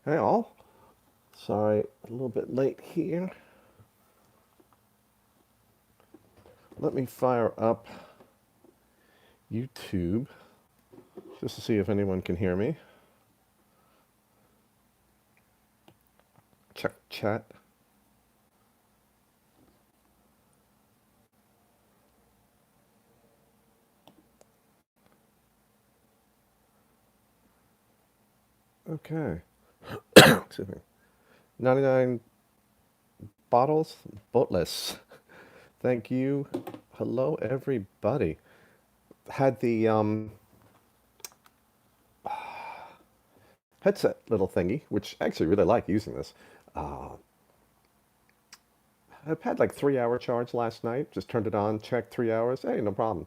Hey all, sorry, a little bit late here. Let me fire up YouTube just to see if anyone can hear me. Check chat. Okay. Excuse me. 99 bottles, boatless. Thank you. Hello, everybody. Had the headset little thingy, which I actually really like using this. Uh, I've had like 3 hour charge last night. Just turned it on, checked 3 hours. Hey, no problem.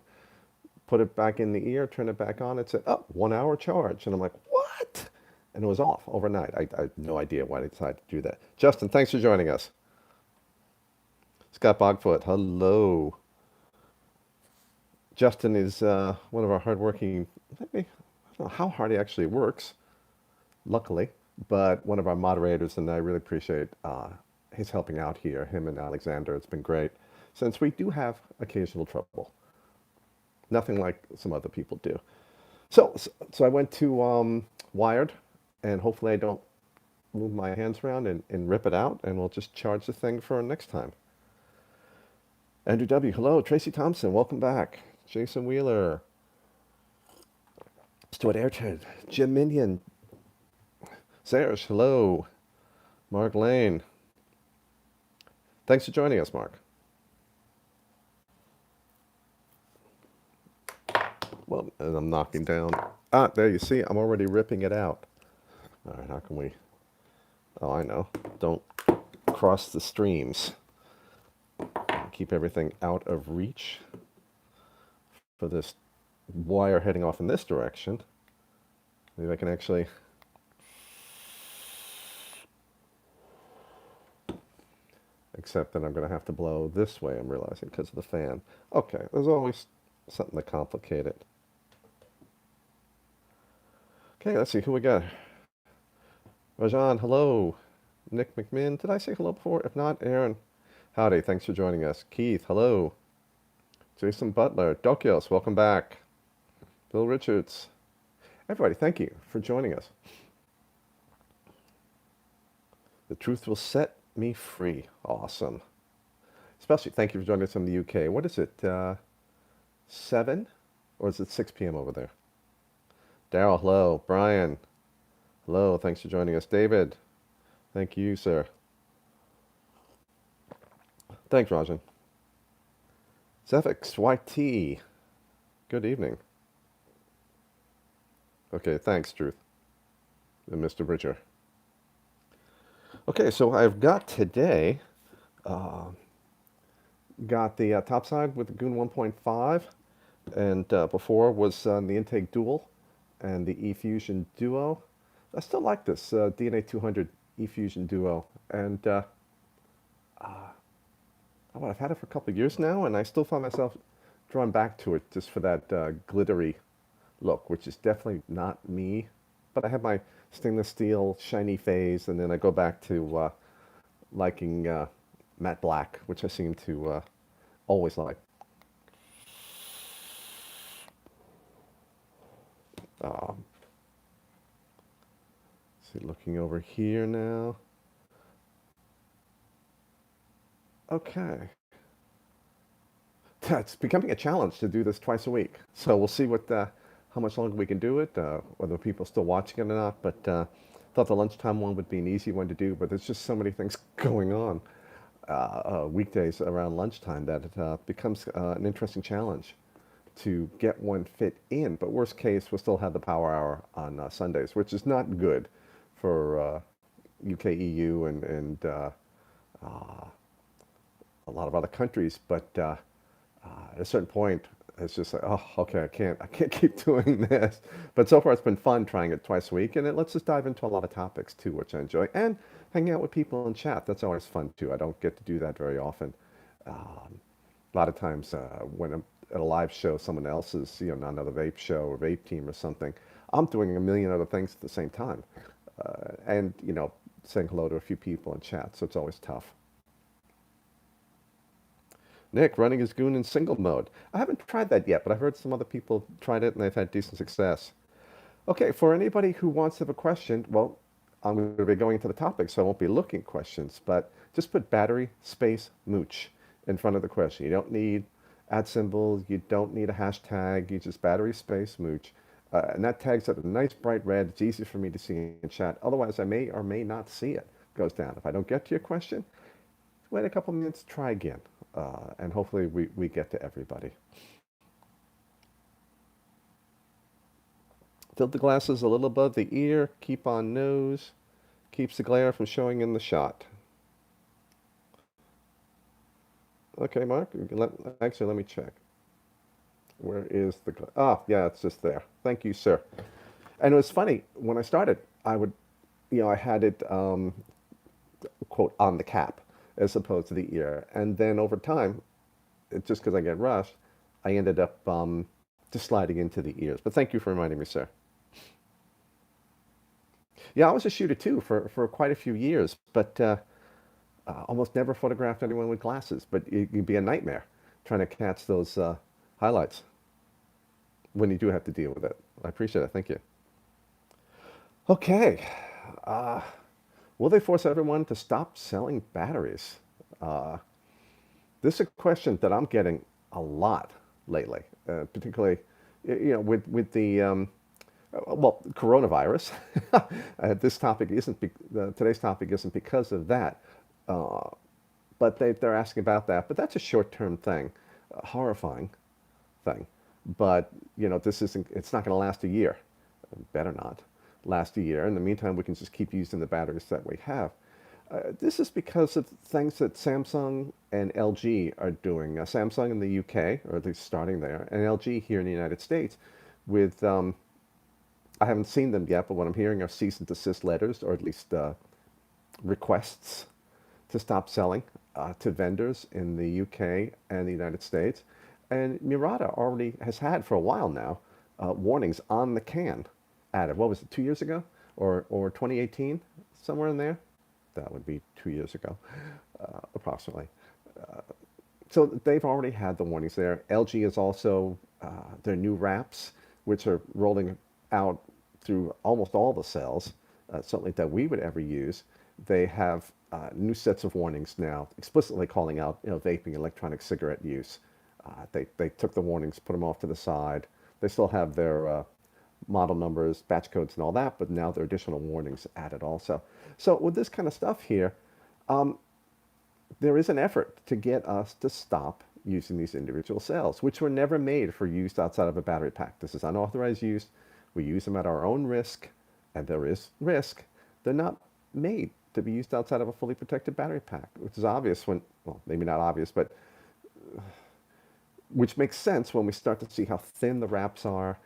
Put it back in the ear, turn it back on. It said, oh, 1 hour charge. And I'm like, what? And it was off overnight. I had no idea why they decided to do that. Justin, thanks for joining us. Scott Bogfoot, hello. Justin is one of our hardworking, maybe, I don't know how hard he actually works, luckily, but one of our moderators, and I really appreciate his helping out here, him and Alexander. It's been great, since we do have occasional trouble. Nothing like some other people do. So I went to Wired, and hopefully I don't move my hands around and rip it out, and we'll just charge the thing for next time. Andrew W., hello. Tracy Thompson, welcome back. Jason Wheeler. Stuart Airton. Jim Minion. Serge, hello. Mark Lane. Thanks for joining us, Mark. Well, and I'm knocking down. Ah, there you see, I'm already ripping it out. All right, how can we... Oh, I know. Don't cross the streams. Keep everything out of reach for this wire heading off in this direction. Maybe I can actually... Except that I'm going to have to blow this way, I'm realizing, because of the fan. Okay, there's always something to complicate it. Okay, let's see who we got. Rajan, hello. Nick McMinn, did I say hello before? If not, Aaron, howdy, thanks for joining us. Keith, hello. Jason Butler, Dokios, welcome back. Bill Richards. Everybody, thank you for joining us. The truth will set me free. Awesome. Especially, thank you for joining us from the UK. What is it, 7? Or is it 6 p.m. over there? Daryl, hello. Brian, hello. Thanks for joining us. David, thank you, sir. Thanks, Rajan. Zefix YT, good evening. Okay, thanks, Truth. And Mr. Bridger. Okay, so I've got today, got the top side with the Goon 1.5, and before was the Intake Dual and the eFusion Duo. I still like this DNA 200 eFusion Duo, and I've had it for a couple of years now, and I still find myself drawn back to it just for that glittery look, which is definitely not me. But I have my stainless steel shiny phase, and then I go back to liking matte black, which I seem to always like. Um, see, looking over here now. Okay. It's becoming a challenge to do this twice a week. So we'll see what how much longer we can do it, whether people are still watching it or not. But thought the lunchtime one would be an easy one to do, but there's just so many things going on weekdays around lunchtime that it becomes an interesting challenge to get one fit in. But worst case, we'll still have the power hour on Sundays, which is not good for UK, EU, and a lot of other countries. But at a certain point, it's just like, oh, okay, I can't keep doing this. But so far, it's been fun trying it twice a week, and it lets us dive into a lot of topics too, which I enjoy, and hanging out with people in chat. That's always fun too. I don't get to do that very often. A lot of times, when I'm at a live show, someone else's, another vape show or vape team or something, I'm doing a million other things at the same time. and saying hello to a few people in chat, so it's always tough. Nick, running his goon in single mode. I haven't tried that yet, but I've heard some other people tried it and they've had decent success. Okay, for anybody who wants to have a question, well, I'm going to be going into the topic, so I won't be looking at questions, but just put battery space mooch in front of the question. You don't need at symbol, you don't need a hashtag, you just battery space mooch. And that tags up a nice bright red. It's easy for me to see in chat. Otherwise, I may or may not see it. It goes down. If I don't get to your question, wait a couple minutes, try again. And hopefully we get to everybody. Tilt the glasses a little above the ear, keep on nose, keeps the glare from showing in the shot. Okay, Mark, actually, let me check. Where is the, yeah, it's just there. Thank you, sir. And it was funny, when I started, I would, I had it, quote, on the cap as opposed to the ear. And then over time, just because I get rushed, I ended up just sliding into the ears. But thank you for reminding me, sir. Yeah, I was a shooter too for quite a few years, but almost never photographed anyone with glasses. But it can be a nightmare trying to catch those highlights when you do have to deal with it. I appreciate it. Thank you. Okay. Uh, will they force everyone to stop selling batteries? Uh, this is a question that I'm getting a lot lately, particularly with the well, coronavirus. This topic isn't today's topic isn't because of that, uh, but they're asking about that. But that's a short-term thing, a horrifying thing. But this isn't. It's not going to last a year. Better not last a year. In the meantime, we can just keep using the batteries that we have. This is because of things that Samsung and LG are doing. Samsung in the UK, or at least starting there, and LG here in the United States, with I haven't seen them yet, but what I'm hearing are cease and desist letters, or at least requests to stop selling to vendors in the UK and the United States. And Murata already has had for a while now warnings on the can added. What was it, 2 years ago? Or 2018? Somewhere in there? That would be 2 years ago, approximately. So they've already had the warnings there. LG is also, their new wraps, which are rolling out through almost all the cells, certainly that we would ever use. They have new sets of warnings now, explicitly calling out vaping, electronic cigarette use. They took the warnings, put them off to the side. They still have their model numbers, batch codes, and all that, but now there are additional warnings added also. So with this kind of stuff here, there is an effort to get us to stop using these individual cells, which were never made for use outside of a battery pack. This is unauthorized use. We use them at our own risk, and there is risk. They're not made to be used outside of a fully protected battery pack, which is obvious when, well, maybe not obvious, but which makes sense when we start to see how thin the wraps are.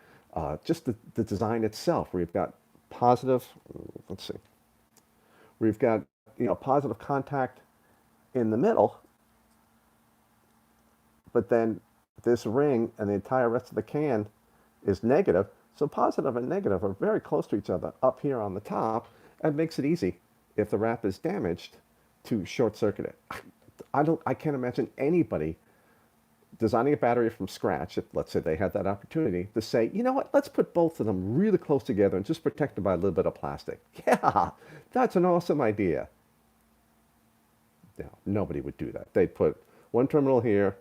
Just the design itself, where you've got positive, let's see, we've got positive contact in the middle, but then this ring and the entire rest of the can is negative. So positive and negative are very close to each other up here on the top, and makes it easy, if the wrap is damaged, to short circuit it. I can't imagine anybody designing a battery from scratch, if let's say they had that opportunity, to say, you know what, let's put both of them really close together and just protect them by a little bit of plastic. Yeah, that's an awesome idea. No, nobody would do that. They'd put one terminal here,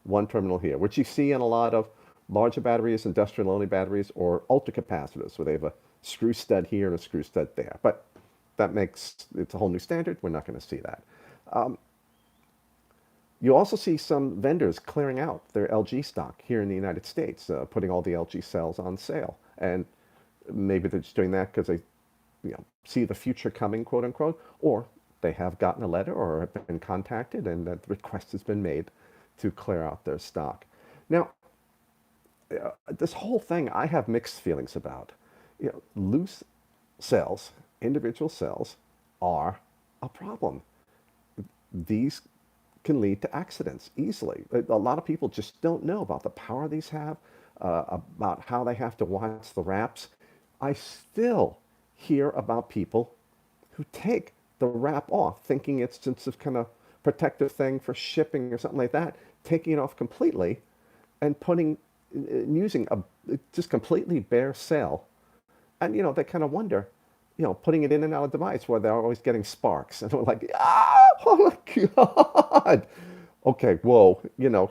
one terminal here, which you see in a lot of larger batteries, industrial-only batteries, or ultracapacitors, where they have a screw stud here and a screw stud there. But that makes, it's a whole new standard. We're not going to see that. You also see some vendors clearing out their LG stock here in the United States, putting all the LG cells on sale. And maybe they're just doing that because they see the future coming, quote unquote, or they have gotten a letter or have been contacted and that request has been made to clear out their stock. Now, this whole thing I have mixed feelings about. Loose cells, individual cells, are a problem. These can lead to accidents easily. A lot of people just don't know about the power these have, about how they have to watch the wraps. I still hear about people who take the wrap off, thinking it's just a kind of protective thing for shipping or something like that, taking it off completely and putting using a just completely bare cell. And they kind of wonder, putting it in and out of the device where they're always getting sparks, and we're like, oh my god. Okay, whoa.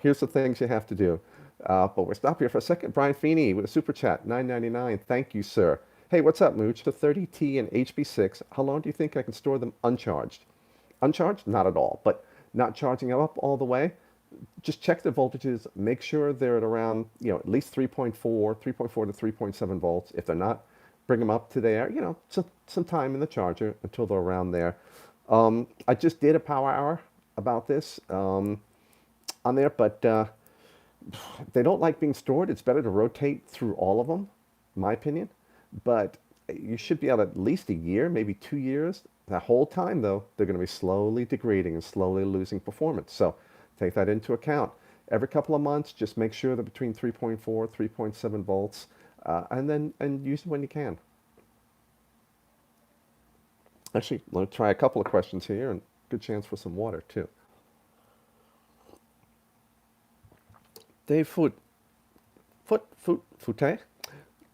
Here's the things you have to do. But we'll stop here for a second. Brian Feeney with a super chat, 9.99. Thank you, sir. Hey, what's up, Mooch? The 30T and HB6. How long do you think I can store them uncharged? Uncharged? Not at all. But not charging them up all the way. Just check the voltages. Make sure they're at around, at least 3.4 to 3.7 volts. If they're not, bring them up to there. Some time in the charger until they're around there. I just did a power hour about this on there, but they don't like being stored. It's better to rotate through all of them, in my opinion. But you should be out at least a year, maybe 2 years. The whole time, though, they're going to be slowly degrading and slowly losing performance. So take that into account. Every couple of months, just make sure they're between 3.4, 3.7 volts, and use them when you can. Actually, let me try a couple of questions here, and good chance for some water, too. Dave Fute,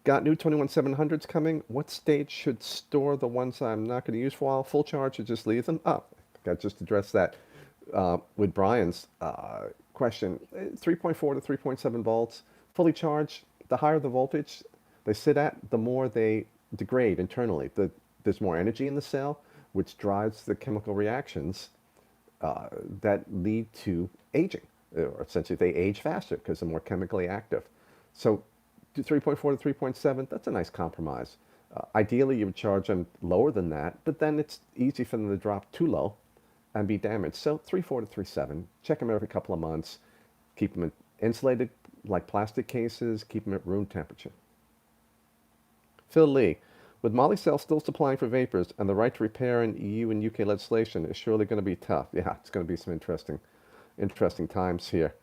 got new 21700s coming. What stage should store the ones I'm not going to use for a while? Full charge or just leave them? Oh, I just addressed that with Brian's question. 3.4 to 3.7 volts, fully charged. The higher the voltage they sit at, the more they degrade internally. There's more energy in the cell, which drives the chemical reactions that lead to aging. Or essentially, they age faster because they're more chemically active. So 3.4 to 3.7, that's a nice compromise. Ideally, you would charge them lower than that, but then it's easy for them to drop too low and be damaged. So 3.4 to 3.7, check them every couple of months. Keep them insulated like plastic cases. Keep them at room temperature. Phil Lee, with Molicel still supplying for vapors and the right to repair in EU and UK legislation is surely going to be tough. Yeah, it's going to be some interesting times here.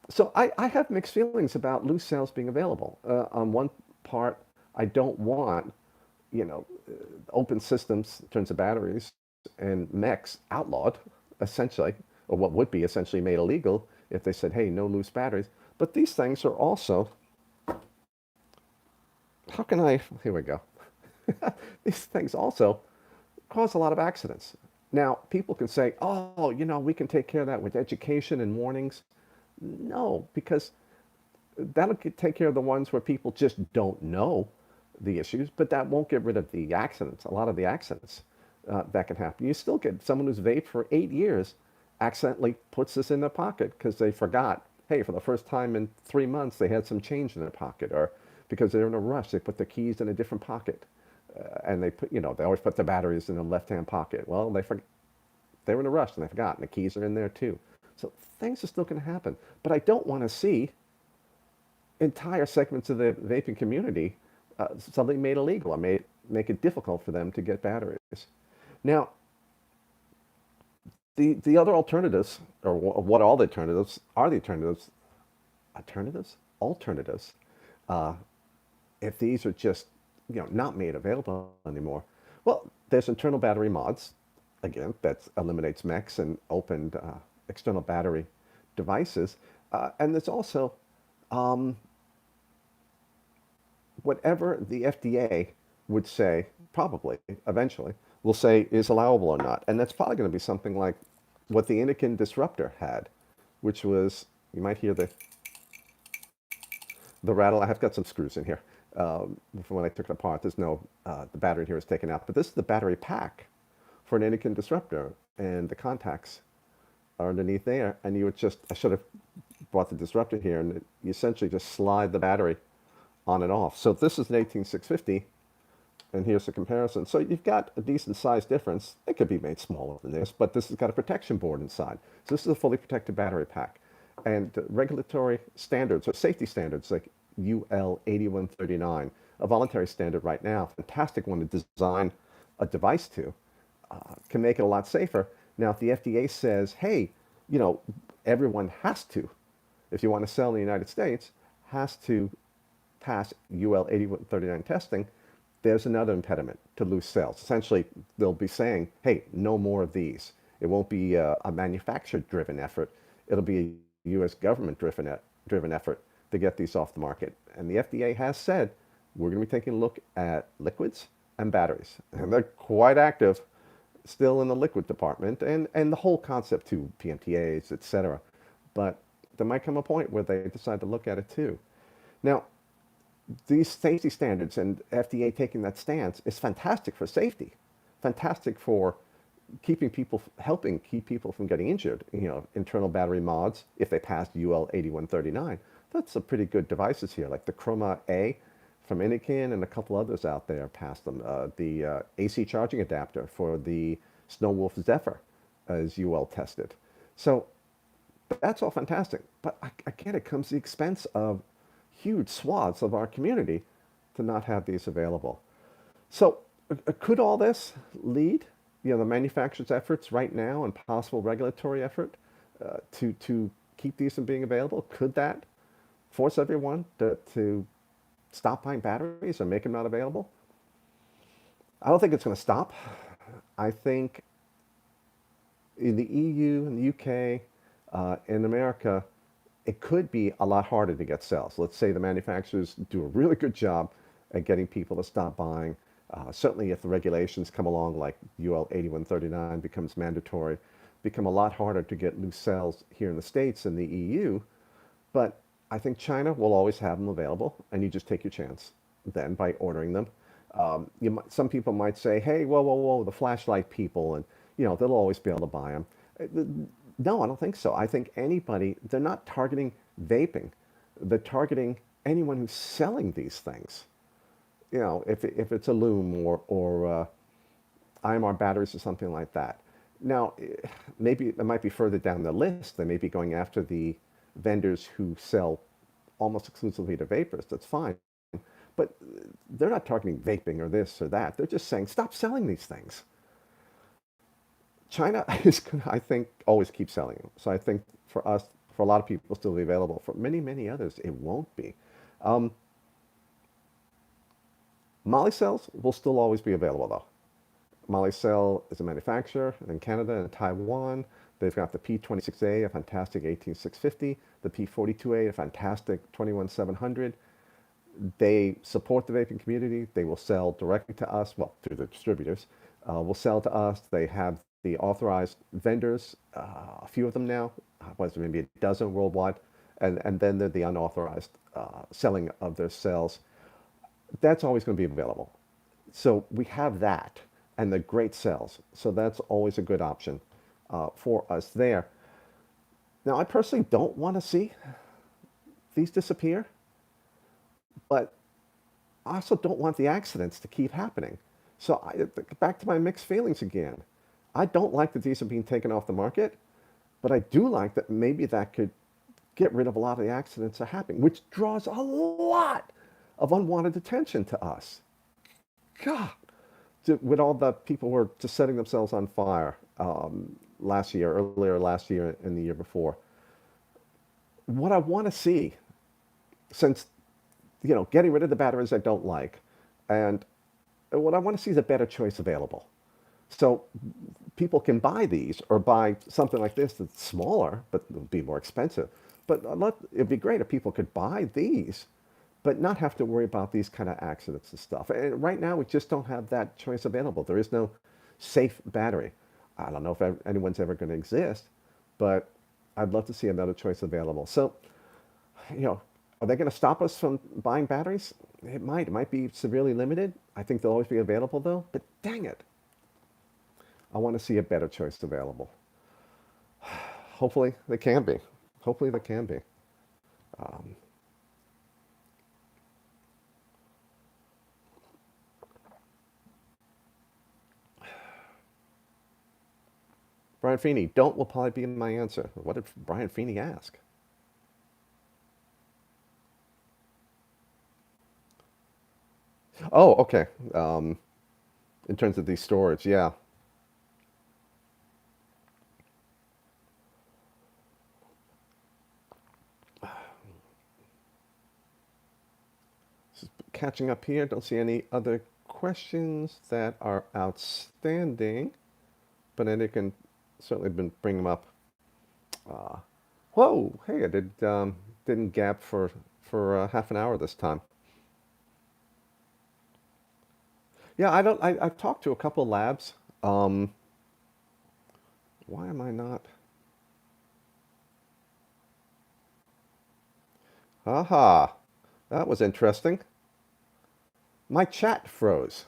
So I have mixed feelings about loose cells being available. On one part, I don't want, open systems in terms of batteries and mechs outlawed, essentially, or what would be essentially made illegal if they said, hey, no loose batteries. But these things are also, here we go. These things also cause a lot of accidents. Now, people can say, oh, we can take care of that with education and warnings. No, because that'll take care of the ones where people just don't know the issues, but that won't get rid of the accidents, a lot of the accidents that can happen. You still get someone who's vaped for 8 years accidentally puts this in their pocket because they forgot, hey, for the first time in 3 months, they had some change in their pocket, or because they're in a rush, they put their keys in a different pocket. And they put, they always put the batteries in the left-hand pocket. Well, they were in a rush and they forgot, and the keys are in there too. So things are still going to happen. But I don't want to see entire segments of the vaping community something made illegal or make it difficult for them to get batteries. Now, the other alternatives, or what all the alternatives are, the alternatives, if these are just not made available anymore. Well, there's internal battery mods. Again, that eliminates mechs and opened external battery devices. And there's also whatever the FDA would say, probably, eventually, will say is allowable or not. And that's probably going to be something like what the Anakin disruptor had, which was, you might hear the rattle. I have got some screws in here. From when I took it apart, there's no, the battery here is taken out. But this is the battery pack for an Anakin disruptor, and the contacts are underneath there. And you would just, I should have brought the disruptor here, and you essentially just slide the battery on and off. So this is an 18650, and here's the comparison. So you've got a decent size difference. It could be made smaller than this, but this has got a protection board inside. So this is a fully protected battery pack. And regulatory standards, or safety standards, like UL 8139, a voluntary standard right now, fantastic one to design a device to, can make it a lot safer. Now, if the FDA says, hey, everyone has to, if you want to sell in the United States, has to pass UL 8139 testing, there's another impediment to loose cells. Essentially, they'll be saying, hey, no more of these. It won't be a manufacturer-driven effort. It'll be a U.S. government-driven effort to get these off the market. And the FDA has said, we're going to be taking a look at liquids and batteries. And they're quite active still in the liquid department and the whole concept too, PMTAs, et cetera. But there might come a point where they decide to look at it too. Now, these safety standards and FDA taking that stance is fantastic for safety, fantastic for helping keep people from getting injured. Internal battery mods, if they pass UL 8139, that's some pretty good devices here, like the Chroma A from Inikin and a couple others out there passed them. The AC charging adapter for the Snowwolf Zephyr is UL tested. So that's all fantastic. But again, it comes at the expense of huge swaths of our community to not have these available. So could all this lead, the manufacturer's efforts right now and possible regulatory effort to keep these from being available, could that force everyone to stop buying batteries or make them not available? I don't think it's going to stop. I think in the EU, in the UK, in America, it could be a lot harder to get cells. Let's say the manufacturers do a really good job at getting people to stop buying. Certainly if the regulations come along like UL 8139 becomes mandatory, become a lot harder to get loose cells here in the States and the EU. But I think China will always have them available, and you just take your chance then by ordering them. Some people might say, hey, whoa, the flashlight people, and they'll always be able to buy them. No, I don't think so. I think they're not targeting vaping. They're targeting anyone who's selling these things. If it's a Loom or IMR batteries or something like that. Now, maybe it might be further down the list. They may be going after the vendors who sell almost exclusively to vapors. That's fine. But they're not targeting vaping or this or that. They're just saying, stop selling these things. China is going to, I think, always keep selling them. So I think for a lot of people, still be available. For many, many others, it won't be. Moly cells will still always be available, though. Molicel is a manufacturer in Canada and Taiwan. They've got the P26A, a fantastic 18650, the P42A, a fantastic 21700. They support the vaping community. They will sell directly to us, well, through the distributors. Will sell to us. They have the authorized vendors, a few of them now, maybe a dozen worldwide, and then the unauthorized selling of their cells. That's always going to be available. So we have that, and the great cells. So that's always a good option for us there. Now, I personally don't want to see these disappear, but I also don't want the accidents to keep happening. So back to my mixed feelings again. I don't like that these are being taken off the market, but I do like that maybe that could get rid of a lot of the accidents that are happening, which draws a lot of unwanted attention to us. God, with all the people who are just setting themselves on fire earlier last year and the year before. What I want to see, since, getting rid of the batteries I don't like, and what I want to see is a better choice available. So people can buy these or buy something like this that's smaller, but it'll be more expensive. But it'd be great if people could buy these, but not have to worry about these kind of accidents and stuff. And right now, we just don't have that choice available. There is no safe battery. I don't know if anyone's ever going to exist, but I'd love to see another choice available. So, are they going to stop us from buying batteries? It might. It might be severely limited. I think they'll always be available, though. But dang it, I want to see a better choice available. Hopefully, they can be. Hopefully, they can be. Um, Brian Feeney, don't will probably be my answer. What did Brian Feeney ask? Oh, okay. In terms of these storage, yeah. Just catching up here. Don't see any other questions that are outstanding, but Andy can certainly bring them up. Uh, Whoa, hey, I didn't gap for half an hour this time. Yeah, I don't. I've talked to a couple of labs. Um, why am I not? Aha, that was interesting. My chat froze.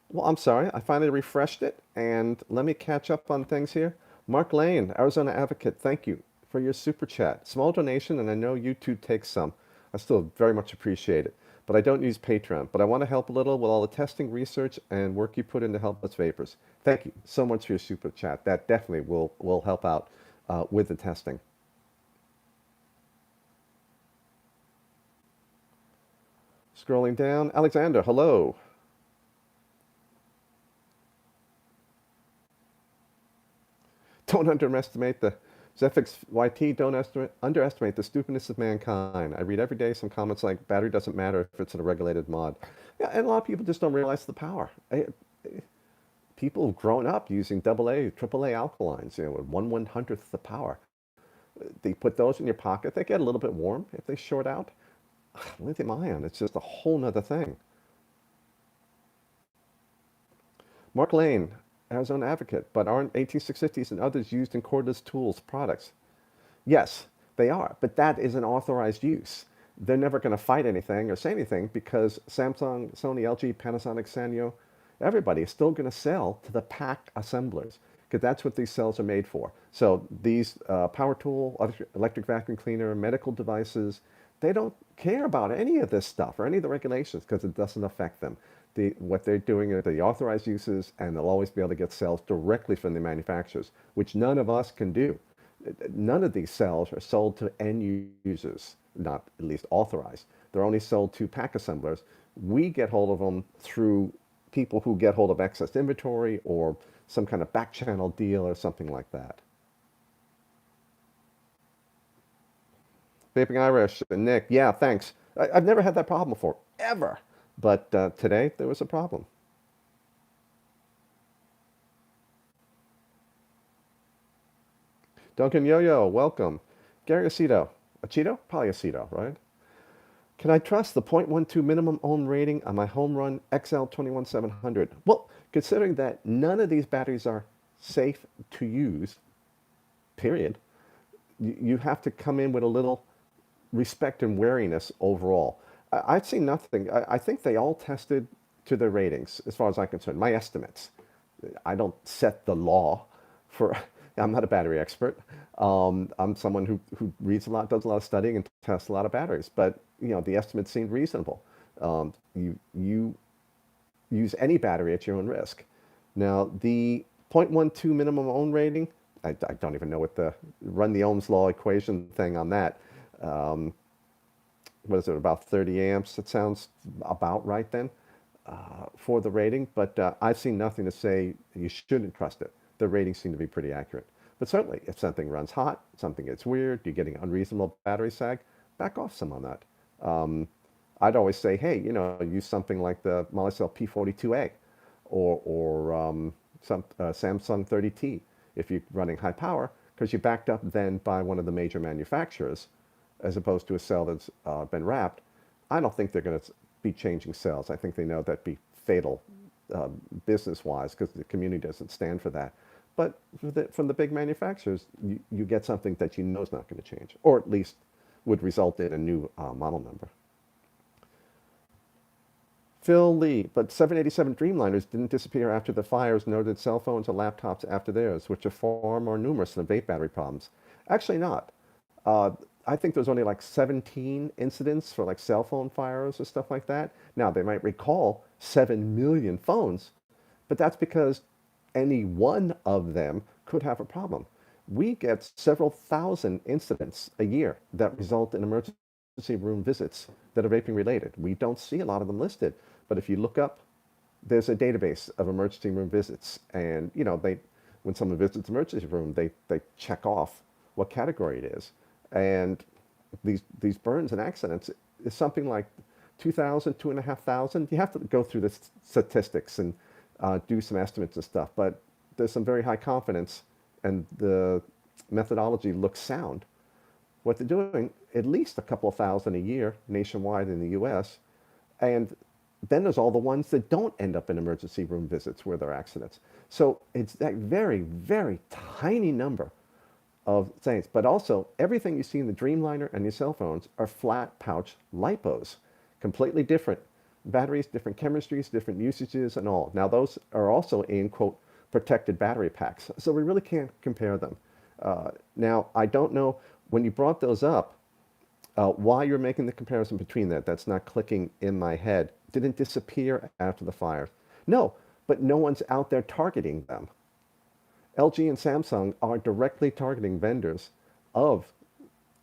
Well, I'm sorry. I finally refreshed it, and let me catch up on things here. Mark Lane, Arizona Advocate, thank you for your super chat. Small donation, and I know YouTube takes some. I still very much appreciate it. But I don't use Patreon. But I want to help a little with all the testing, research, and work you put in to help us vapors. Thank you so much for your super chat. That definitely will help out with the testing. Scrolling down, Alexander, hello. Don't underestimate the Zephyx YT. Don't underestimate the stupidness of mankind. I read every day some comments like battery doesn't matter if it's in a regulated mod. Yeah, and a lot of people just don't realize the power. People have grown up using AA, AAA alkalines, with 1/100th the power. They put those in your pocket. They get a little bit warm if they short out. Lithium-ion, it's just a whole nother thing. Mark Lane, Arizona Advocate, but aren't 18650s and others used in cordless tools products? Yes, they are, but that is an authorized use. They're never going to fight anything or say anything because Samsung, Sony, LG, Panasonic, Sanyo, everybody is still going to sell to the pack assemblers because that's what these cells are made for. So these power tool, electric vacuum cleaner, medical devices, they don't care about any of this stuff or any of the regulations because it doesn't affect them. What they're doing are the authorized uses, and they'll always be able to get cells directly from the manufacturers, which none of us can do. None of these cells are sold to end users, not at least authorized. They're only sold to pack assemblers. We get hold of them through people who get hold of excess inventory or some kind of back channel deal or something like that. Vaping Irish, Nick, yeah, thanks. I've never had that problem before, ever. But today there was a problem. Duncan Yo-Yo, welcome. Gary Aceto. Aceto? Probably Aceto, right? Can I trust the 0.12 minimum ohm rating on my home run XL21700? Well, considering that none of these batteries are safe to use, period, you have to come in with a little respect and wariness overall. I've seen nothing. I think they all tested to their ratings, as far as I'm concerned. My estimates. I don't set the law for. I'm not a battery expert. I'm someone who reads a lot, does a lot of studying, and tests a lot of batteries. But the estimates seemed reasonable. You use any battery at your own risk. Now the 0.12 minimum ohm rating. I don't even know what the run the Ohm's law equation thing on that. Um, what is it, about 30 amps? It sounds about right then for the rating, but I've seen nothing to say you shouldn't trust it. The ratings seem to be pretty accurate. But certainly, if something runs hot, something gets weird, you're getting unreasonable battery sag, back off some on that. Um, I'd always say, hey, use something like the Molicel P42A or some Samsung 30T if you're running high power, because you're backed up then by one of the major manufacturers as opposed to a cell that's been wrapped. I don't think they're going to be changing cells. I think they know that'd be fatal business-wise because the community doesn't stand for that. But from the big manufacturers, you get something that you know is not going to change, or at least would result in a new model number. Phil Lee, but 787 Dreamliners didn't disappear after the fires noted cell phones and laptops after theirs, which are far more numerous than vape battery problems. Actually not. Uh, I think there's only like 17 incidents for like cell phone fires or stuff like that. Now, they might recall 7 million phones, but that's because any one of them could have a problem. We get several thousand incidents a year that result in emergency room visits that are vaping related. We don't see a lot of them listed, but if you look up, there's a database of emergency room visits, and when someone visits the emergency room, they check off what category it is, and these burns and accidents is something like 2,000, 2,500. You have to go through the statistics and do some estimates and stuff, but there's some very high confidence, and the methodology looks sound. What they're doing, at least a couple of thousand a year nationwide in the US, and then there's all the ones that don't end up in emergency room visits where there are accidents. So it's that very, very tiny number of things. But also, everything you see in the Dreamliner and your cell phones are flat pouch lipos, completely different batteries, different chemistries, different usages, and all. Now, those are also in, quote, protected battery packs. So we really can't compare them. Now, I don't know, when you brought those up, why you're making the comparison between that. That's not clicking in my head. Didn't disappear after the fire. No, but no one's out there targeting them. LG and Samsung are directly targeting vendors of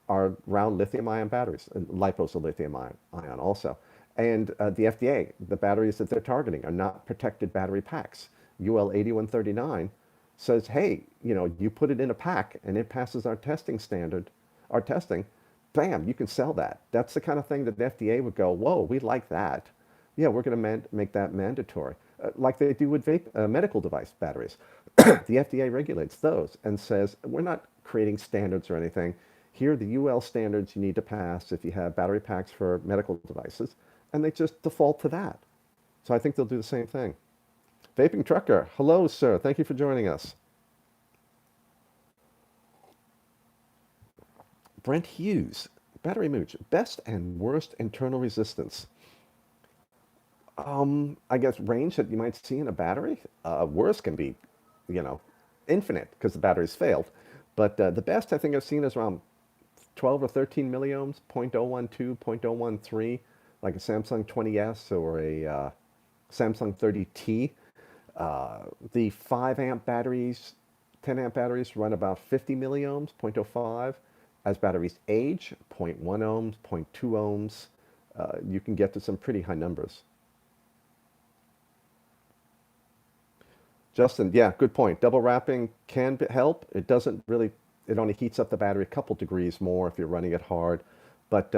our round lithium-ion batteries, and LiPos are lithium-ion also. And the FDA, the batteries that they're targeting are not protected battery packs. UL 8139 says, hey, you put it in a pack and it passes our testing standard, our testing, bam, you can sell that. That's the kind of thing that the FDA would go, whoa, we like that. Yeah, we're going to make that mandatory, like they do with medical device batteries. The FDA regulates those and says, we're not creating standards or anything. Here are the UL standards you need to pass if you have battery packs for medical devices, and they just default to that. So I think they'll do the same thing. Vaping Trucker, hello, sir. Thank you for joining us. Brent Hughes, Battery Mooch, best and worst internal resistance. I guess range that you might see in a battery. Worst can be, you know, infinite because the battery's failed. But the best I think I've seen is around 12 or 13 milliohms, 0.012, 0.013, like a Samsung 20S or a Samsung 30T. The 5 amp batteries, 10 amp batteries run about 50 milliohms, 0.05. As batteries age, zero point 0.1 ohms, zero point 0.2 ohms, you can get to some pretty high numbers. Justin, yeah, good point. Double wrapping can help. It doesn't really, it only heats up the battery a couple degrees more if you're running it hard. But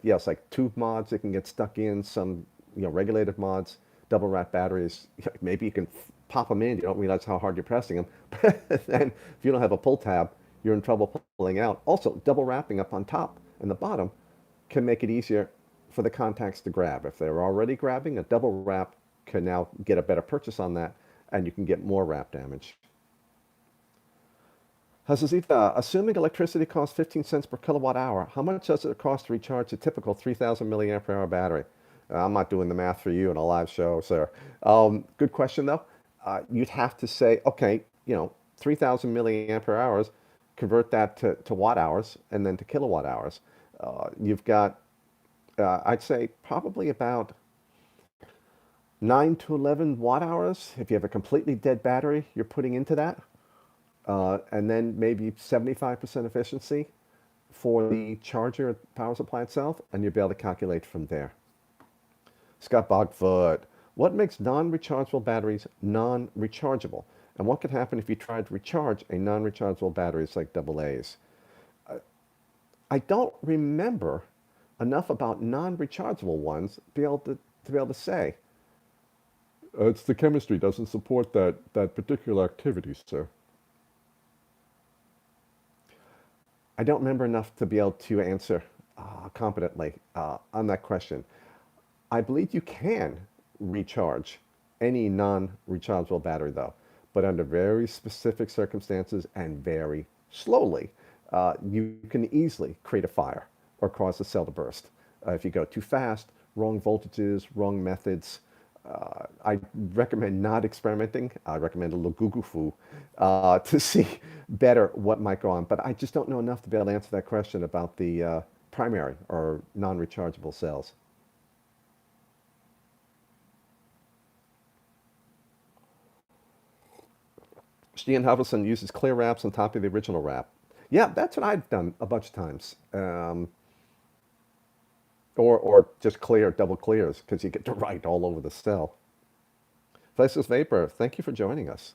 yes, like tube mods, it can get stuck in, some regulated mods, double wrap batteries. Maybe you can pop them in. You don't realize how hard you're pressing them. But then if you don't have a pull tab, you're in trouble pulling out. Also, double wrapping up on top and the bottom can make it easier for the contacts to grab. If they're already grabbing, a double wrap can now get a better purchase on that, and you can get more wrap damage. Hazazita, assuming electricity costs 15 cents per kilowatt hour, how much does it cost to recharge a typical 3,000 milliamp hour battery? I'm not doing the math for you in a live show, sir. Good question, though. You'd have to say, okay, 3,000 milliamp hours, convert that to watt hours and then to kilowatt hours. You've got, I'd say, probably about 9 to 11 watt hours if you have a completely dead battery you're putting into that. And then maybe 75% efficiency for the charger power supply itself, and you'll be able to calculate from there. Scott Bogfoot, what makes non-rechargeable batteries non-rechargeable? And what could happen if you tried to recharge a non-rechargeable batteries like AA's? I don't remember enough about non-rechargeable ones to be able to say. It's the chemistry doesn't support that particular activity, sir. I don't remember enough to be able to answer competently on that question. I believe you can recharge any non-rechargeable battery, though, but under very specific circumstances and very slowly. You can easily create a fire or cause the cell to burst. If you go too fast, wrong voltages, wrong methods. I recommend not experimenting. I recommend a little goo-goo-foo to see better what might go on. But I just don't know enough to be able to answer that question about the primary or non-rechargeable cells. Stian Halverson uses clear wraps on top of the original wrap. Yeah, that's what I've done a bunch of times. Or just clear, double clears, because you get to write all over the cell. Faceless Vapor, thank you for joining us.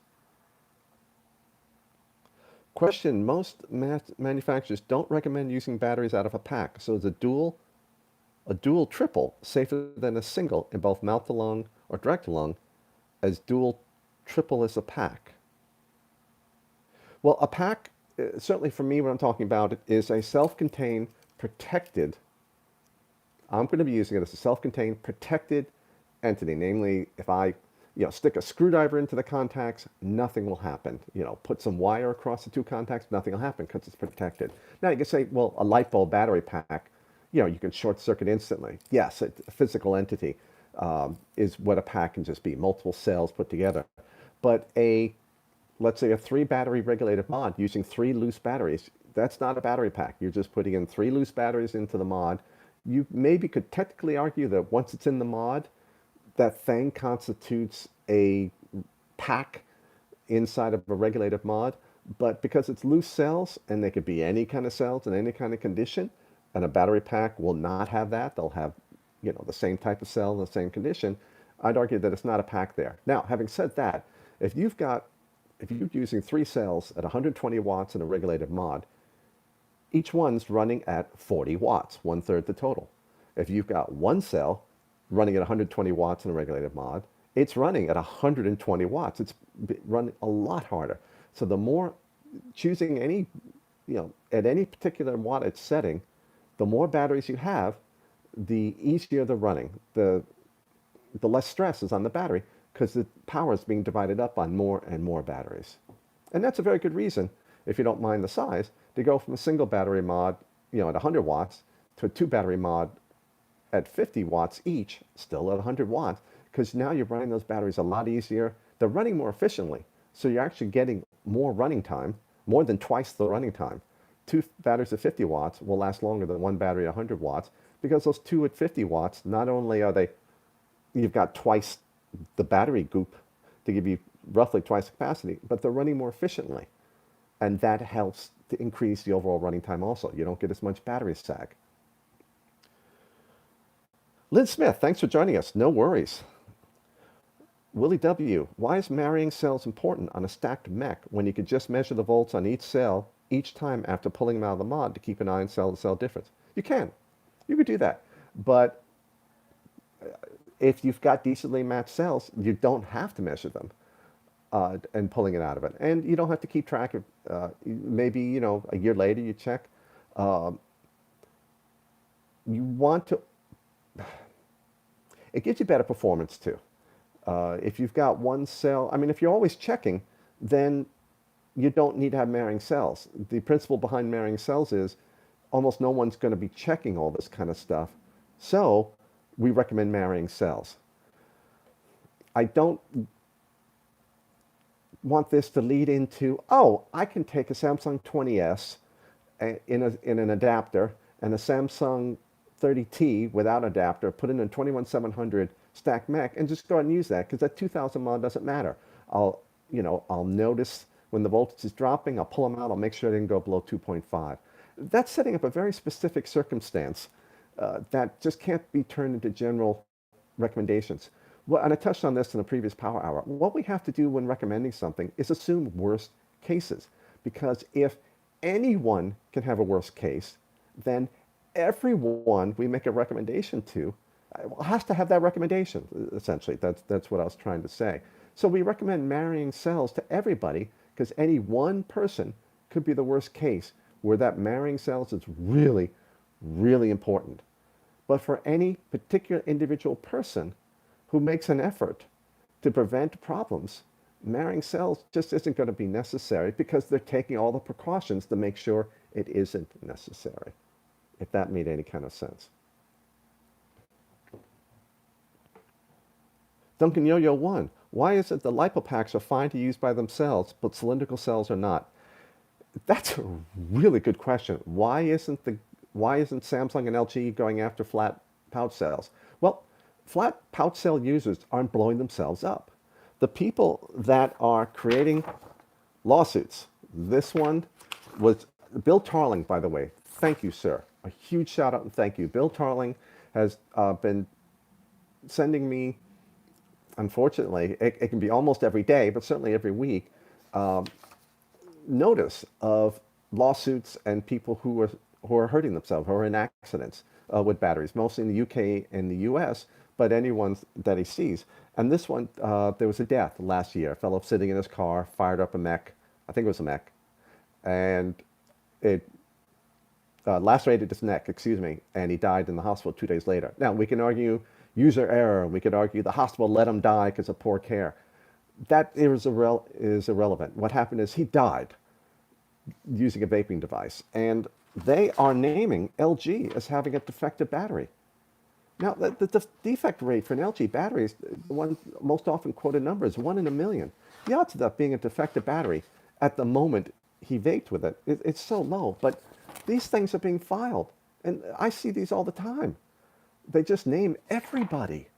Question, most manufacturers don't recommend using batteries out of a pack, so is a dual A dual triple safer than a single in both mouth to lung or direct to lung, as dual triple is a pack. Well, a pack, certainly for me, what I'm talking about is a self-contained, protected. I'm going to be using it as a self-contained, protected entity. Namely, if I, stick a screwdriver into the contacts, nothing will happen. Put some wire across the two contacts, nothing will happen because it's protected. Now you can say, well, a light bulb battery pack, you can short circuit instantly. Yes, a physical entity is what a pack can just be, multiple cells put together. But let's say a 3 battery regulated mod using 3 loose batteries, that's not a battery pack. You're just putting in 3 loose batteries into the mod. You maybe could technically argue that once it's in the mod, that thing constitutes a pack inside of a regulated mod. But because it's loose cells, and they could be any kind of cells in any kind of condition, and a battery pack will not have that. They'll have, the same type of cell in the same condition. I'd argue that it's not a pack there. Now, having said that, if you're using 3 cells at 120 watts in a regulated mod, each one's running at 40 watts, 1/3 the total. If you've got 1 cell running at 120 watts in a regulated mod, it's running at 120 watts. It's running a lot harder. So the more choosing any, at any particular wattage setting, the more batteries you have, the easier the running. The less stress is on the battery because the power is being divided up on more and more batteries. And that's a very good reason, if you don't mind the size, to go from a single battery mod, at 100 watts to a 2 battery mod at 50 watts each, still at 100 watts, because now you're running those batteries a lot easier. They're running more efficiently, so you're actually getting more running time, more than twice the running time. 2 batteries at 50 watts will last longer than 1 battery at 100 watts, because those 2 at 50 watts, not only are you've got twice the battery goop to give you roughly twice the capacity, but they're running more efficiently. And that helps to increase the overall running time also. You don't get as much battery sag. Lynn Smith, thanks for joining us. No worries. Willie W., why is marrying cells important on a stacked mech when you could just measure the volts on each cell each time after pulling them out of the mod to keep an eye on cell-to-cell difference? You can. You could do that. But if you've got decently matched cells, you don't have to measure them and pulling it out of it. And you don't have to keep track of, maybe, a year later you check. You want to, it gives you better performance too. If you've got 1 cell, if you're always checking, then you don't need to have marrying cells. The principle behind marrying cells is almost no one's going to be checking all this kind of stuff. So we recommend marrying cells. I don't want this to lead into, oh, I can take a Samsung 20S in an adapter and a Samsung 30T without adapter, put in a 21700 stack mech, and just go ahead and use that because that 2000 mod doesn't matter. I'll notice when the voltage is dropping, I'll pull them out, I'll make sure I didn't go below 2.5. That's setting up a very specific circumstance that just can't be turned into general recommendations. Well, and I touched on this in the previous Power Hour. What we have to do when recommending something is assume worst cases. Because if anyone can have a worst case, then everyone we make a recommendation to has to have that recommendation, essentially. That's what I was trying to say. So we recommend marrying cells to everybody because any one person could be the worst case where that marrying cells is really, really important. But for any particular individual person who makes an effort to prevent problems, marrying cells just isn't going to be necessary because they're taking all the precautions to make sure it isn't necessary, if that made any kind of sense. Duncan Yo-Yo 1, why is it the lipopacks are fine to use by themselves, but cylindrical cells are not? That's a really good question. Why isn't Samsung and LG going after flat pouch cells? Well, flat pouch cell users aren't blowing themselves up. The people that are creating lawsuits, this one was Bill Tarling, by the way. Thank you, sir. A huge shout out and thank you. Bill Tarling has been sending me, unfortunately, it can be almost every day, but certainly every week, notice of lawsuits and people who are hurting themselves, who are in accidents. with batteries, mostly in the UK and the US, but anyone that he sees. And this one, there was a death last year. A fellow sitting in his car fired up a mech, I think it was a mech, and it lacerated his neck, excuse me, and he died in the hospital 2 days later. Now, we can argue user error. We could argue the hospital let him die because of poor care. That is irrelevant. What happened is he died using a vaping device, and they are naming LG as having a defective battery. Now, the defect rate for an LG battery is the one most often quoted number is 1 in 1 million. The odds of that being a defective battery at the moment he vaped with it's so low. But these things are being filed, and I see these all the time. They just name everybody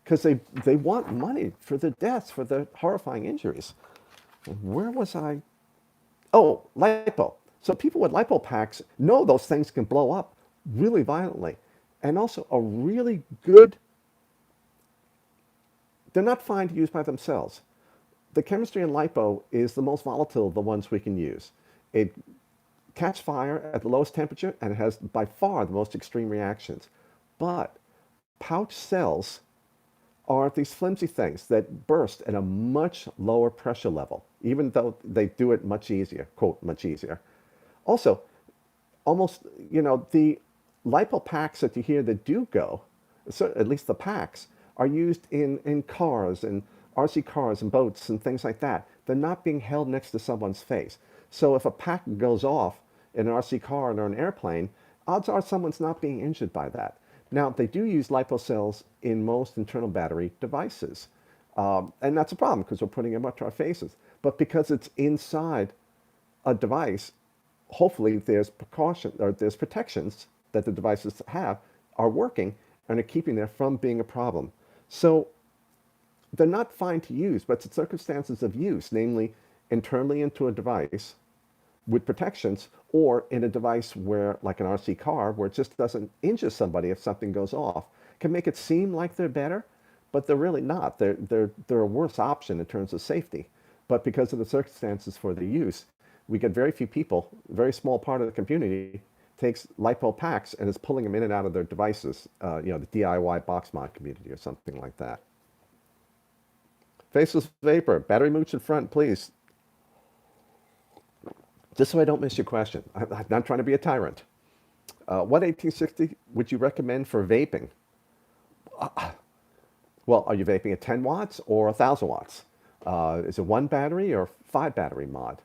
because they want money for the deaths, for the horrifying injuries. And where was I? Oh, lipo. So people with lipo packs know those things can blow up really violently. And also a really good, they're not fine to use by themselves. The chemistry in lipo is the most volatile of the ones we can use. It catches fire at the lowest temperature and it has by far the most extreme reactions. But pouch cells are these flimsy things that burst at a much lower pressure level, even though they do it much easier, quote, much easier. Also, almost, the lipo packs that you hear that do go, so at least the packs, are used in cars and RC cars and boats and things like that. They're not being held next to someone's face. So if a pack goes off in an RC car or an airplane, odds are someone's not being injured by that. Now, they do use lipo cells in most internal battery devices. And that's a problem because we're putting them up to our faces. But because it's inside a device, hopefully there's precaution or there's protections that the devices have are working and are keeping them from being a problem. So they're not fine to use, but it's circumstances of use, namely internally into a device with protections or in a device where, like an RC car, where it just doesn't injure somebody if something goes off, can make it seem like they're better, but they're really not. They're a worse option in terms of safety. But because of the circumstances for the use, we get very few people, a very small part of the community takes lipo packs and is pulling them in and out of their devices, the DIY box mod community or something like that. Faceless Vapor, battery mooch in front, please. Just so I don't miss your question. I'm not trying to be a tyrant. What 1860 would you recommend for vaping? Well, are you vaping at 10 watts or 1,000 watts? Is it one battery or 5 battery mod?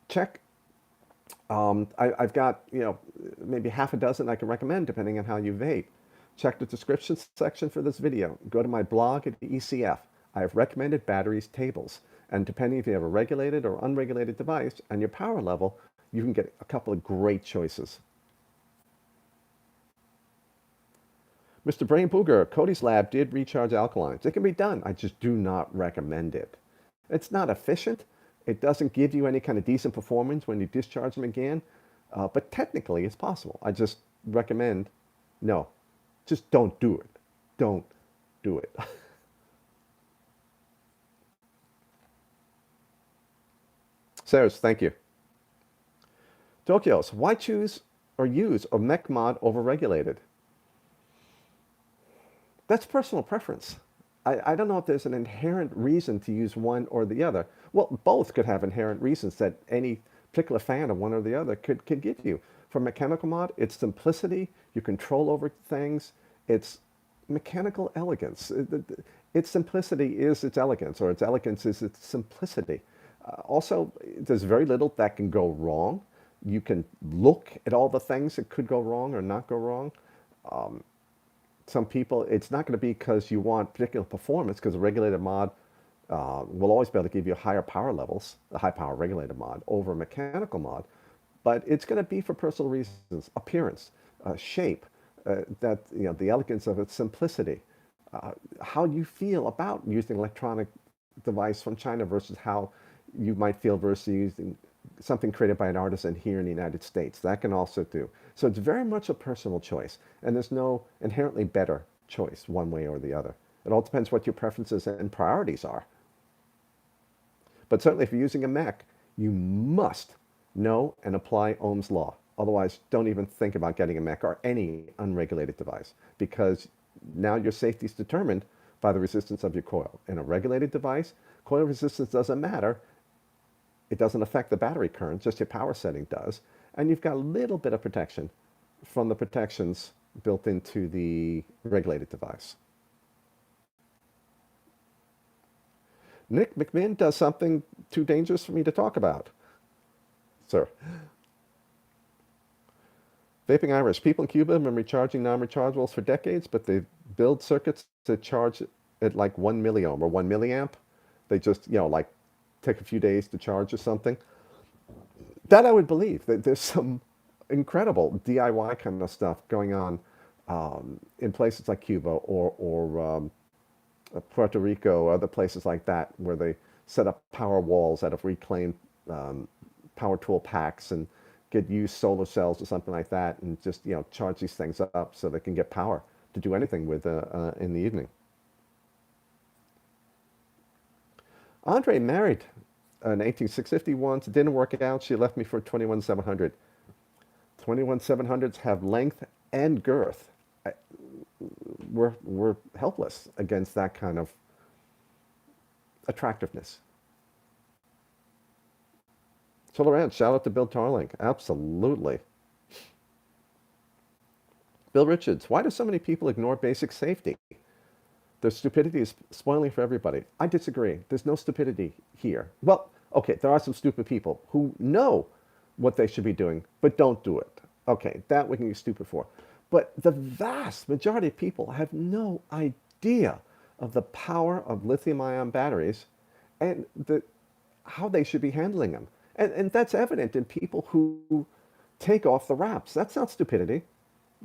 Check. I've got, maybe half a dozen I can recommend depending on how you vape. Check the description section for this video. Go to my blog at ECF. I have recommended batteries tables. And depending if you have a regulated or unregulated device and your power level, you can get a couple of great choices. Mr. Brain Booger, Cody's lab did recharge alkalines. It can be done. I just do not recommend it. It's not efficient. It doesn't give you any kind of decent performance when you discharge them again. But technically, it's possible. I just recommend, no, just don't do it. Don't do it. Sarah's, thank you. Tokyo's, why choose or use a mech mod over regulated? That's personal preference. I don't know if there's an inherent reason to use one or the other. Well, both could have inherent reasons that any particular fan of one or the other could give you. For mechanical mod, it's simplicity, you control over things, it's mechanical elegance. Its simplicity is its elegance, or its elegance is its simplicity. Also, there's very little that can go wrong. You can look at all the things that could go wrong or not go wrong. Some people, it's not going to be because you want particular performance, because a regulated mod will always be able to give you higher power levels, a high power regulated mod, over a mechanical mod. But it's going to be for personal reasons, appearance, shape, the elegance of its simplicity, how you feel about using electronic device from China versus how you might feel versus using something created by an artisan here in the United States. That can also do. So it's very much a personal choice, and there's no inherently better choice one way or the other. It all depends what your preferences and priorities are. But certainly if you're using a mech, you must know and apply Ohm's law. Otherwise, don't even think about getting a mech or any unregulated device, because now your safety is determined by the resistance of your coil. In a regulated device, coil resistance doesn't matter. It doesn't affect the battery current, just your power setting does. And you've got a little bit of protection from the protections built into the regulated device. Nick McMinn does something too dangerous for me to talk about. Sir. Vaping Irish. People in Cuba have been recharging non-rechargeables for decades, but they build circuits to charge at like 1 milliohm or 1 milliamp. They just, like take a few days to charge or something. That I would believe. That there's some incredible DIY kind of stuff going on in places like Cuba or Puerto Rico or other places like that, where they set up power walls out of reclaimed power tool packs and get used solar cells or something like that, and just charge these things up so they can get power to do anything with in the evening. Andre married an 18650 It didn't work out. She left me for 21700. 21700s have length and girth. We're helpless against that kind of attractiveness. Tolerance, shout out to Bill Tarling. Absolutely. Bill Richards, why do so many people ignore basic safety? Their stupidity is spoiling for everybody. I disagree. There's no stupidity here. Well, okay, there are some stupid people who know what they should be doing, but don't do it. Okay, that we can be stupid for. But the vast majority of people have no idea of the power of lithium-ion batteries and how they should be handling them. And that's evident in people who take off the wraps. That's not stupidity.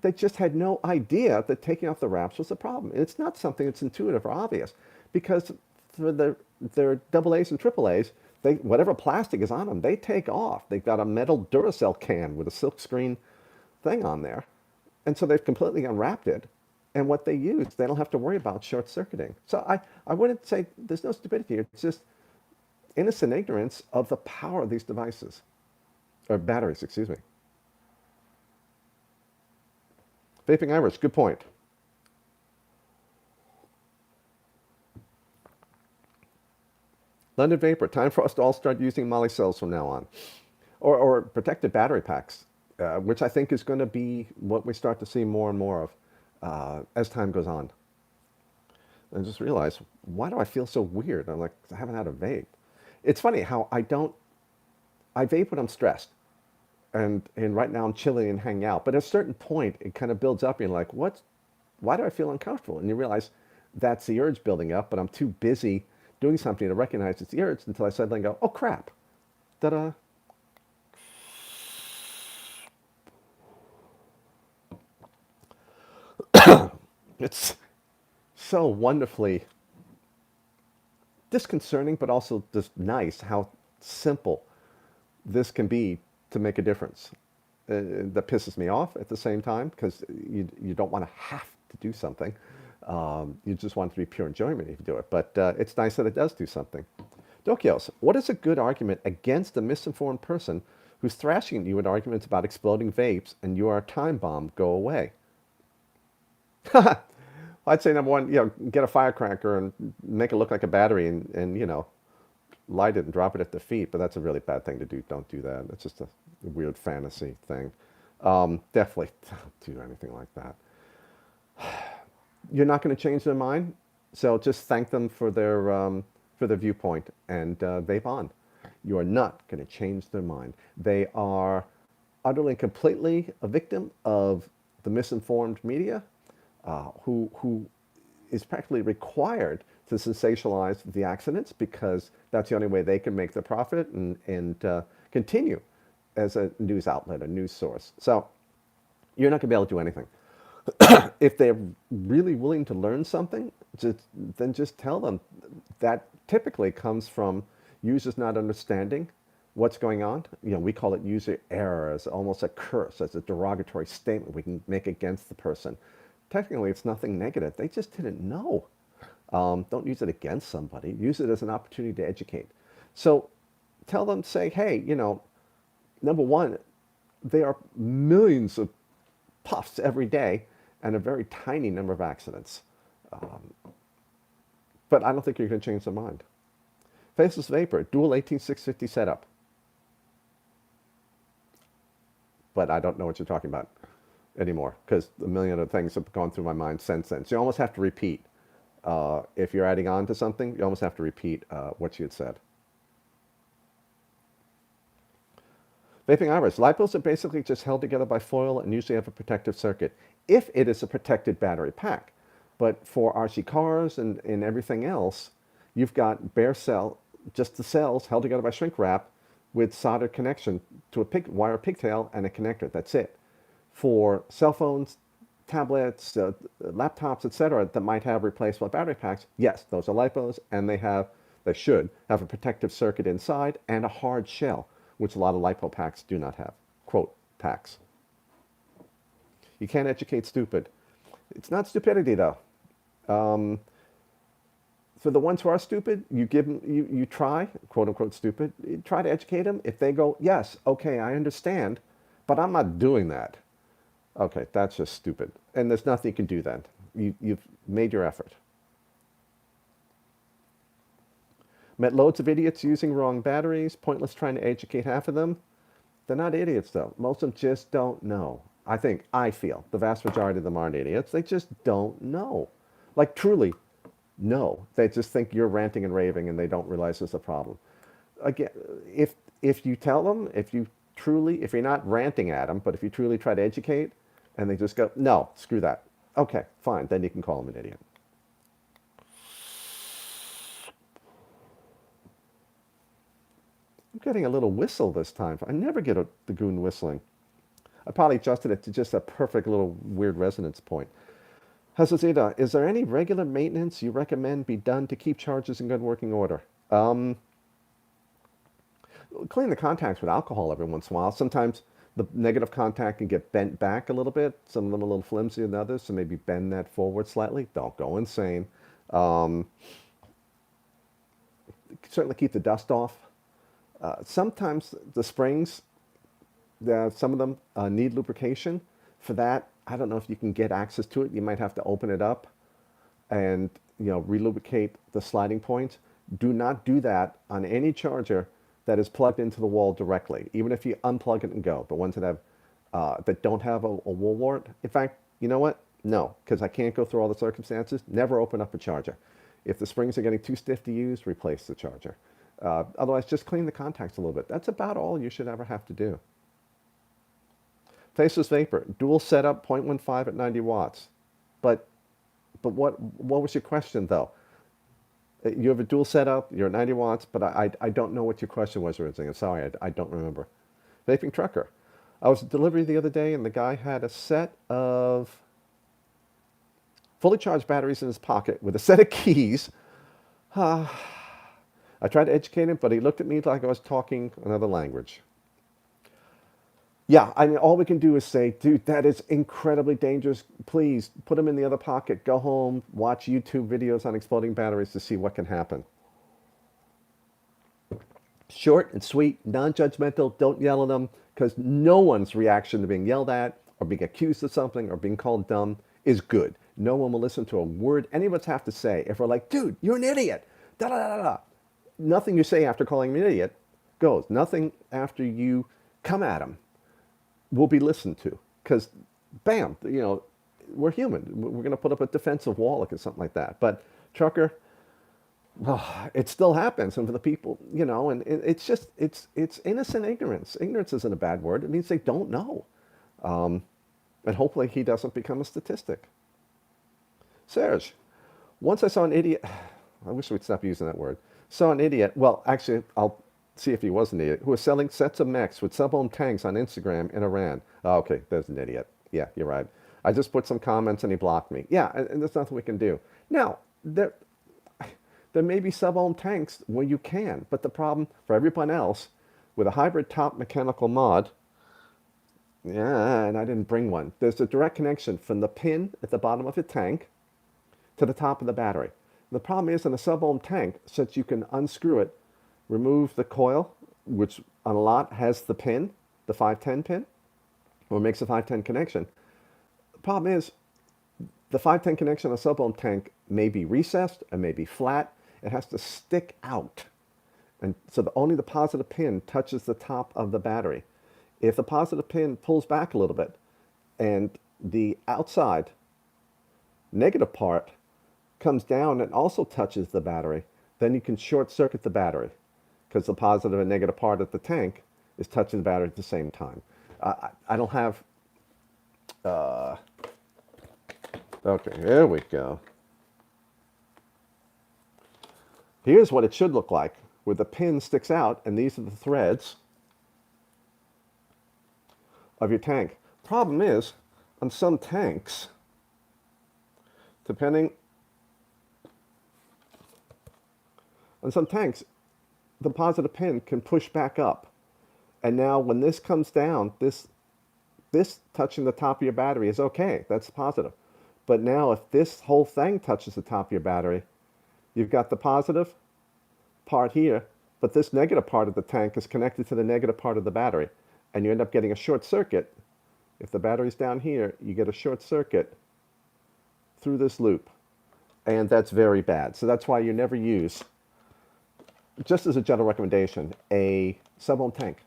They just had no idea that taking off the wraps was a problem. It's not something that's intuitive or obvious, because for their double A's and triple A's, whatever plastic is on them, they take off. They've got a metal Duracell can with a silkscreen thing on there. And so they've completely unwrapped it. And what they use, they don't have to worry about short circuiting. So I wouldn't say there's no stupidity here. It's just innocent ignorance of the power of these devices, or batteries, excuse me. Vaping Irish, good point. London Vapor, time for us to all start using Molly cells from now on. Or protected battery packs, which I think is going to be what we start to see more and more of as time goes on. And I just realized, why do I feel so weird? I'm like, I haven't had a vape. It's funny how I vape when I'm stressed. And right now I'm chilling and hanging out. But at a certain point, it kind of builds up. And you're like, why do I feel uncomfortable? And you realize that's the urge building up, but I'm too busy doing something to recognize it's the urge until I suddenly go, oh crap. Ta-da. It's so wonderfully disconcerting, but also just nice how simple this can be to make a difference. That pisses me off at the same time, because you don't want to have to do something. You just want it to be pure enjoyment if you do it. But it's nice that it does do something. Dokios, what is a good argument against a misinformed person who's thrashing at you with arguments about exploding vapes and you are a time bomb? Go away. I'd say number one, get a firecracker and make it look like a battery and light it and drop it at their feet. But that's a really bad thing to do. Don't do that. It's just a weird fantasy thing. Definitely don't do anything like that. You're not going to change their mind, so just thank them for their viewpoint and vape on. You are not going to change their mind. They are utterly and completely a victim of the misinformed media, who is practically required to sensationalize the accidents, because that's the only way they can make their profit and continue as a news outlet, a news source. So you're not going to be able to do anything. If they're really willing to learn something, then just tell them. That typically comes from users not understanding what's going on. We call it user error, as almost a curse, as a derogatory statement we can make against the person. Technically, it's nothing negative. They just didn't know. Don't use it against somebody. Use it as an opportunity to educate. So tell them, say, hey, number one, They are millions of puffs every day and a very tiny number of accidents. But I don't think you're going to change their mind. Faceless Vapor, dual 18650 setup. But I don't know what you're talking about anymore because a million other things have gone through my mind since then. So you almost have to repeat. If you're adding on to something, you almost have to repeat what you had said. Vaping Iris. Lipos are basically just held together by foil and usually have a protective circuit if it is a protected battery pack. But for RC cars and everything else, you've got bare cell, just the cells held together by shrink wrap with soldered connection to a wire pigtail and a connector. That's it. For cell phones, tablets, laptops, etc., that might have replaceable battery packs, yes, those are lipos, and they should have a protective circuit inside and a hard shell, which a lot of lipo packs do not have. Quote, packs. You can't educate stupid. It's not stupidity, though. For the ones who are stupid, you give them, you try, quote unquote stupid, you try to educate them. If they go, yes, okay, I understand, but I'm not doing that. Okay, that's just stupid. And there's nothing you can do then. You've made your effort. Met loads of idiots using wrong batteries. Pointless trying to educate half of them. They're not idiots, though. Most of them just don't know. I feel, the vast majority of them aren't idiots. They just don't know. Like, truly, no. They just think you're ranting and raving and they don't realize there's a problem. Again, if you tell them, if you're not ranting at them, but if you truly try to educate and they just go, no, screw that. Okay, fine. Then you can call them an idiot. I'm getting a little whistle this time. I never get the goon whistling. I probably adjusted it to just a perfect little weird resonance point. Hazazita, is there any regular maintenance you recommend be done to keep chargers in good working order? Clean the contacts with alcohol every once in a while. Sometimes the negative contact can get bent back a little bit. Some of them are a little flimsier than others, so maybe bend that forward slightly. Don't go insane. Certainly keep the dust off. Sometimes the springs, some of them need lubrication. For that, I don't know if you can get access to it. You might have to open it up and relubricate the sliding points. Do not do that on any charger that is plugged into the wall directly, even if you unplug it and go. The ones that have that don't have a wall wart. In fact, you know what? No, because I can't go through all the circumstances. Never open up a charger. If the springs are getting too stiff to use, replace the charger. Otherwise, just clean the contacts a little bit. That's about all you should ever have to do. Faceless Vapor, dual setup, 0.15 at 90 watts. But what was your question, though? You have a dual setup, you're at 90 watts, but I don't know what your question was originally. I'm sorry, I don't remember. Vaping Trucker. I was at delivery the other day, and the guy had a set of fully charged batteries in his pocket with a set of keys. I tried to educate him, but he looked at me like I was talking another language. Yeah, I mean, all we can do is say, dude, that is incredibly dangerous. Please put them in the other pocket. Go home, watch YouTube videos on exploding batteries to see what can happen. Short and sweet, non-judgmental. Don't yell at them, because no one's reaction to being yelled at or being accused of something or being called dumb is good. No one will listen to a word any of us have to say. If we're like, dude, you're an idiot, da da da da, nothing you say after calling him an idiot goes. Nothing after you come at him will be listened to, because bam, we're human. We're going to put up a defensive wall or something like that. But trucker, it still happens. And for the people, and it's just, it's innocent ignorance. Ignorance isn't a bad word. It means they don't know. And hopefully he doesn't become a statistic. Serge, once I saw an idiot, I wish we'd stop using that word. Saw an idiot, well, actually, I'll see if he was an idiot, who was selling sets of mechs with sub-ohm tanks on Instagram in Iran. Oh, okay, there's an idiot. Yeah, you're right. I just put some comments and he blocked me. Yeah, and there's nothing we can do. Now, there may be sub-ohm tanks where you can, but the problem for everyone else, with a hybrid top mechanical mod, yeah, and I didn't bring one, there's a direct connection from the pin at the bottom of the tank to the top of the battery. The problem is in a sub-ohm tank, since you can unscrew it, remove the coil, which on a lot has the pin, the 510 pin, or makes a 510 connection. The problem is the 510 connection on a sub-ohm tank may be recessed, it may be flat, it has to stick out. And so only the positive pin touches the top of the battery. If the positive pin pulls back a little bit and the outside negative part comes down and also touches the battery, then you can short circuit the battery because the positive and negative part of the tank is touching the battery at the same time. I don't have... okay, here we go. Here's what it should look like, where the pin sticks out, and these are the threads of your tank. Problem is, on some tanks, the positive pin can push back up. And now when this comes down, this touching the top of your battery is okay, that's positive. But now if this whole thing touches the top of your battery, you've got the positive part here, but this negative part of the tank is connected to the negative part of the battery. And you end up getting a short circuit. If the battery's down here, you get a short circuit through this loop. And that's very bad. So that's why you never use, just as a general recommendation, a sub-ohm tank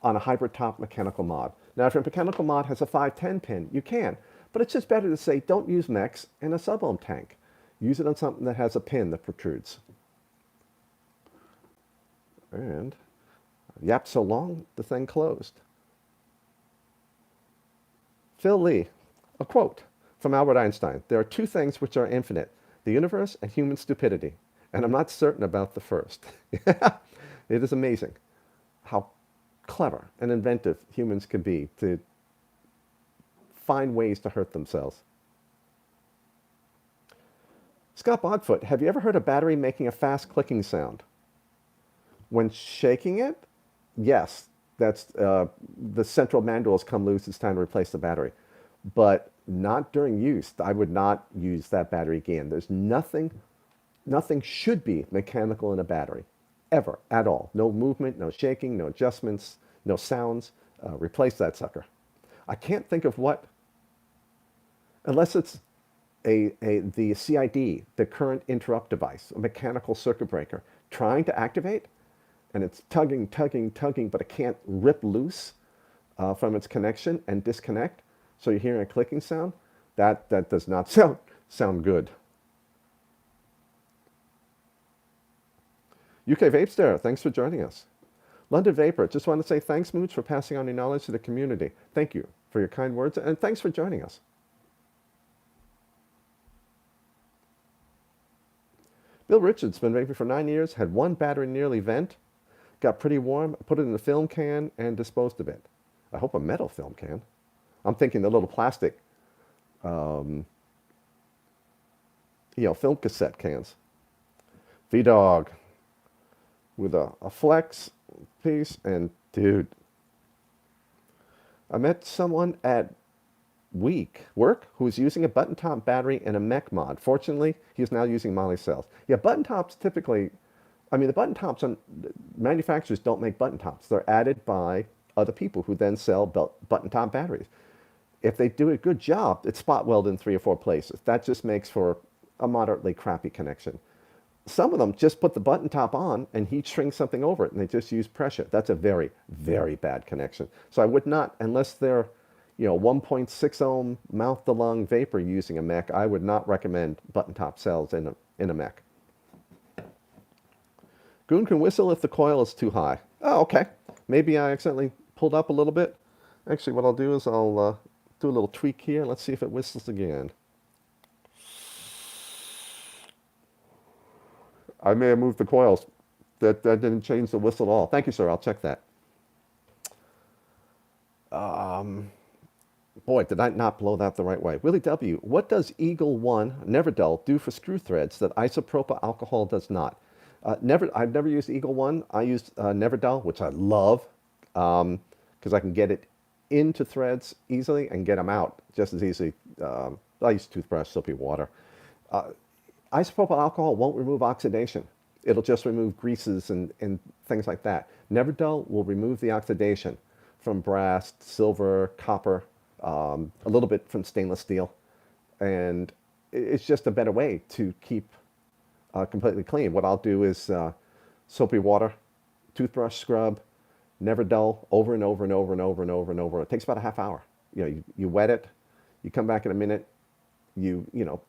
on a hybrid top mechanical mod. Now, if your mechanical mod has a 510 pin, you can. But it's just better to say, don't use mechs in a sub-ohm tank. Use it on something that has a pin that protrudes. And yapped so long, the thing closed. Phil Lee, a quote from Albert Einstein. There are two things which are infinite, the universe and human stupidity. And I'm not certain about the first. It is amazing how clever and inventive humans can be to find ways to hurt themselves. Scott Bodfoot, have you ever heard a battery making a fast clicking sound? When shaking it, yes, that's the central mandrel has come loose, it's time to replace the battery. But not during use. I would not use that battery again. There's nothing should be mechanical in a battery, ever, at all. No movement, no shaking, no adjustments, no sounds. Replace that sucker. I can't think of what, unless it's the CID, the current interrupt device, a mechanical circuit breaker, trying to activate, and it's tugging, but it can't rip loose from its connection and disconnect. So you're hearing a clicking sound. That does not sound good. UK Vapestar, thanks for joining us. London Vapor, just want to say thanks, Mooch, for passing on your knowledge to the community. Thank you for your kind words, and thanks for joining us. Bill Richards, been vaping for 9 years, had one battery nearly vent, got pretty warm, put it in a film can, and disposed of it. I hope a metal film can. I'm thinking the little plastic, film cassette cans. V-Dog with a flex piece, and dude, I met someone at work who was using a button top battery in a mech mod. Fortunately, he's now using moly cells. Yeah, button tops typically, the button tops, manufacturers don't make button tops. They're added by other people who then sell button top batteries. If they do a good job, it's spot welded in 3 or 4 places. That just makes for a moderately crappy connection. Some of them just put the button top on and heat shrink something over it, and they just use pressure. That's a very, very bad connection. So I would not, unless they're 1.6 ohm mouth to lung vapor using a mech, I would not recommend button top cells in a mech. Goon can whistle if the coil is too high. Oh, okay. Maybe I accidentally pulled up a little bit. Actually, what I'll do is I'll do a little tweak here. Let's see if it whistles again. I may have moved the coils. That didn't change the whistle at all. Thank you, sir. I'll check that. Boy, did I not blow that the right way. Willie W., what does Eagle 1 Never Dull do for screw threads that isopropyl alcohol does not? I've never used Eagle 1. I used Never Dull, which I love, because I can get it into threads easily and get them out just as easily. I use toothbrush, soapy water. Isopropyl alcohol won't remove oxidation. It'll just remove greases and things like that. Never Dull will remove the oxidation. from brass, silver, copper, a little bit from stainless steel. And it's just a better way to keep completely clean. What I'll do is soapy water, toothbrush scrub, never dull, over and over and over and over and over and over. It takes about a half hour. You wet it, you come back in a minute,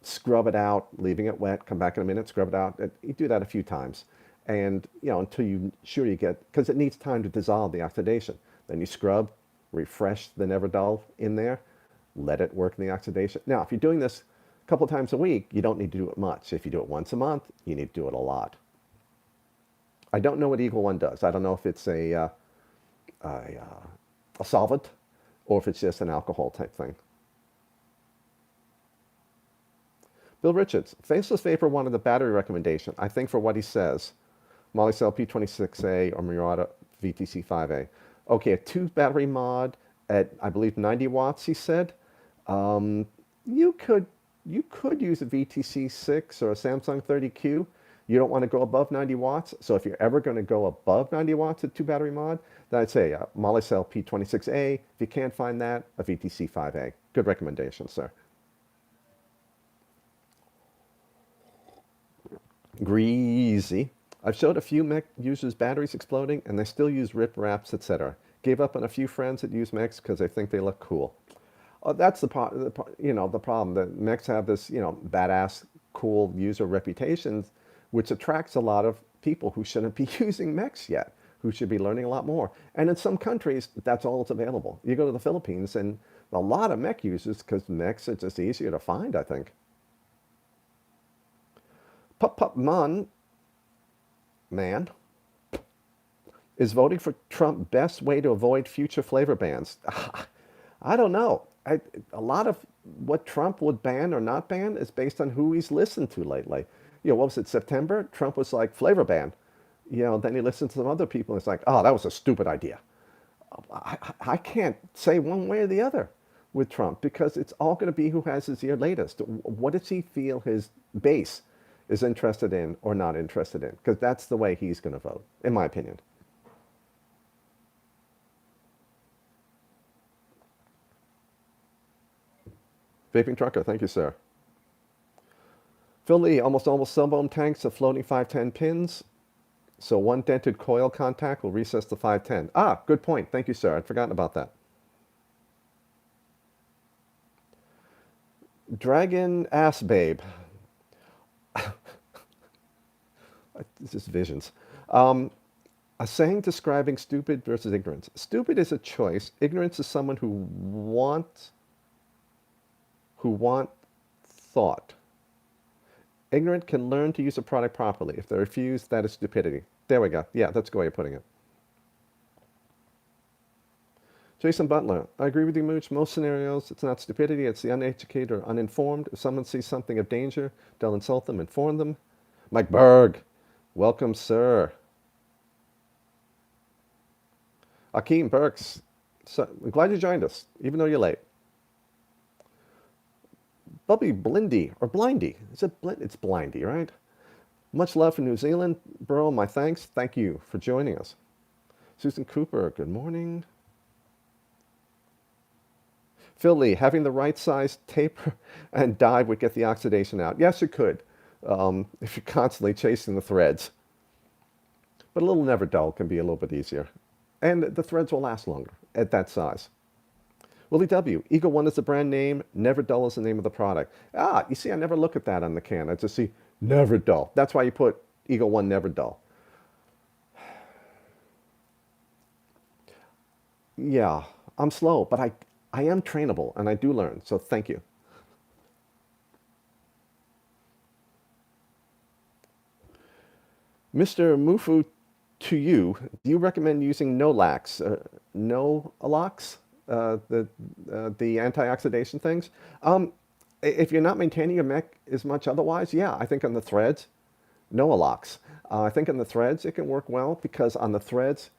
scrub it out, leaving it wet, come back in a minute, scrub it out. You do that a few times. And, until you sure you get, because it needs time to dissolve the oxidation. Then you scrub, refresh the never dull in there, let it work in the oxidation. Now, if you're doing this a couple times a week, you don't need to do it much. If you do it once a month, you need to do it a lot. I don't know what Eagle One does. I don't know if it's a solvent or if it's just an alcohol type thing. Bill Richards, Faceless Vapor wanted the battery recommendation. I think for what he says, Molicel P26A or Murata VTC5A. Okay, a 2 battery mod at, I believe, 90 watts, he said. You could use a VTC6 or a Samsung 30Q. You don't want to go above 90 watts. So if you're ever going to go above 90 watts at 2 battery mod, then I'd say Molicel P26A. If you can't find that, a VTC5A. Good recommendation, sir. Greasy. I've showed a few mech users batteries exploding, and they still use rip wraps, etc. Gave up on a few friends that use mechs because they think they look cool. That's the problem. The mechs have this, badass, cool user reputations, which attracts a lot of people who shouldn't be using mechs yet, who should be learning a lot more. And in some countries, that's all that's available. You go to the Philippines, and a lot of mech users, because mechs are just easier to find, I think. Pup Man is voting for Trump best way to avoid future flavor bans. I don't know. A lot of what Trump would ban or not ban is based on who he's listened to lately. What was it, September? Trump was like, flavor ban. Then he listened to some other people and it's like, oh, that was a stupid idea. I can't say one way or the other with Trump because it's all going to be who has his ear latest. What does he feel his base is interested in or not interested in? Because that's the way he's going to vote, in my opinion. Vaping Trucker, thank you, sir. Phil Lee, almost cell tanks of floating 510 pins. So one dented coil contact will recess the 510. Ah, good point. Thank you, sir. I'd forgotten about that. Dragon Ass Babe. This is visions. A saying describing stupid versus ignorance. Stupid is a choice. Ignorance is someone who want thought. Ignorant can learn to use a product properly. If they refuse, that is stupidity. There we go. Yeah, that's a good way of putting it. Jason Butler, I agree with you, Mooch. Most scenarios, it's not stupidity, it's the uneducated or uninformed. If someone sees something of danger, they'll insult them, inform them. Mike Berg, welcome, sir. Akeem Burks, so, I'm glad you joined us, even though you're late. Bubby Blindy, or Blindy. It's Blindy, right? Much love from New Zealand. Bro, my thanks. Thank you for joining us. Susan Cooper, good morning. Phil Lee, having the right size taper and dive would get the oxidation out. Yes, it could, if you're constantly chasing the threads. But a little never dull can be a little bit easier. And the threads will last longer at that size. Willie W. Eagle One is the brand name. Never Dull is the name of the product. Ah, you see, I never look at that on the can. I just see Never Dull. That's why you put Eagle One Never Dull. Yeah, I'm slow, but I am trainable, and I do learn, so thank you. Mr. Mufu, to you, do you recommend using Nolax, Nolax, the anti-oxidation things? If you're not maintaining your mech as much otherwise, yeah, I think on the threads, Nolax. I think on the threads it can work well because on the threads,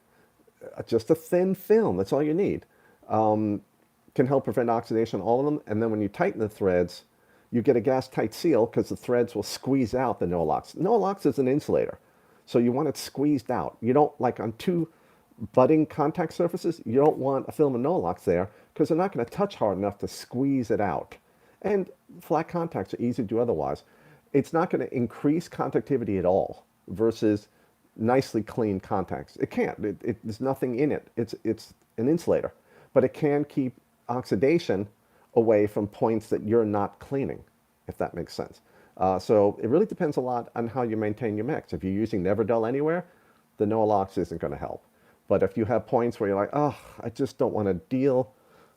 just a thin film, that's all you need, can help prevent oxidation on all of them. And then when you tighten the threads, you get a gas-tight seal because the threads will squeeze out the Nolax. Nolax is an insulator, so you want it squeezed out. You don't, like on two Budding contact surfaces, you don't want a film of Nolox there because they're not going to touch hard enough to squeeze it out. And flat contacts are easy to do otherwise. It's not going to increase conductivity at all versus nicely clean contacts. It can't. There's nothing in it. It's an insulator, but it can keep oxidation away from points that you're not cleaning, if that makes sense. So it really depends a lot on how you maintain your mix. If you're using Never Dull anywhere, the Nolox isn't going to help. But if you have points where you're like, oh, I just don't want to deal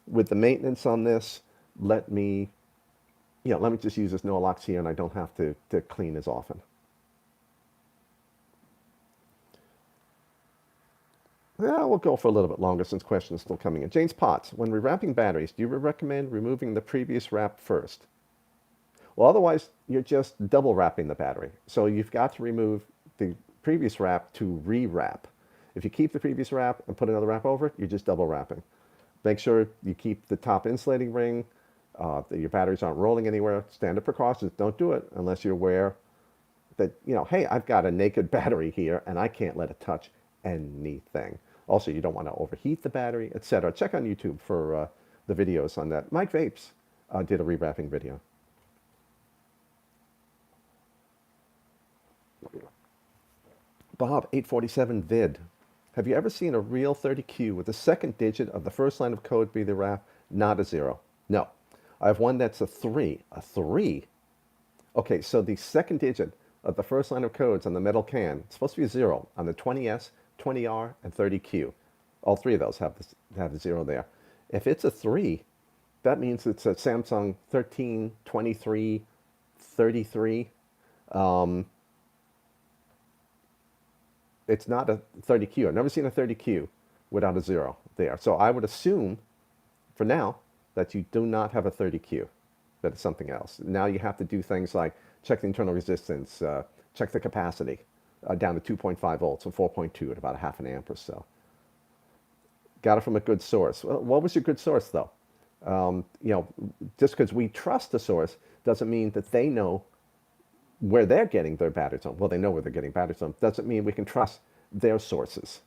with the maintenance on this, let me just use this Nolox here and I don't have to clean as often. Yeah, we'll go for a little bit longer since questions are still coming in. James Potts, when rewrapping batteries, do you recommend removing the previous wrap first? Well, otherwise, you're just double wrapping the battery. So you've got to remove the previous wrap to re-wrap. If you keep the previous wrap and put another wrap over it, you're just double wrapping. Make sure you keep the top insulating ring, that your batteries aren't rolling anywhere. Standard precautions, don't do it unless you're aware that, hey, I've got a naked battery here and I can't let it touch anything. Also, you don't want to overheat the battery, etc. Check on YouTube for the videos on that. Mike Vapes did a rewrapping video. Bob, 847 vid. Have you ever seen a real 30Q with the second digit of the first line of code be the wrap, not a 0? No. I have one that's a 3. A 3? Okay, so the second digit of the first line of codes on the metal can, it's supposed to be a 0 on the 20S, 20R, and 30Q. All three of those have the 0 there. If it's a 3, that means it's a Samsung 13, 23, 33. It's not a 30Q. I've never seen a 30Q without a 0 there. So I would assume, for now, that you do not have a 30Q, that it's something else. Now you have to do things like check the internal resistance, check the capacity down to 2.5 volts and 4.2 at about a half an amp or so. Got it from a good source. Well, what was your good source, though? Just because we trust the source doesn't mean that they know where they're getting their batteries from. Well, they know where they're getting batteries from. Doesn't mean we can trust their sources.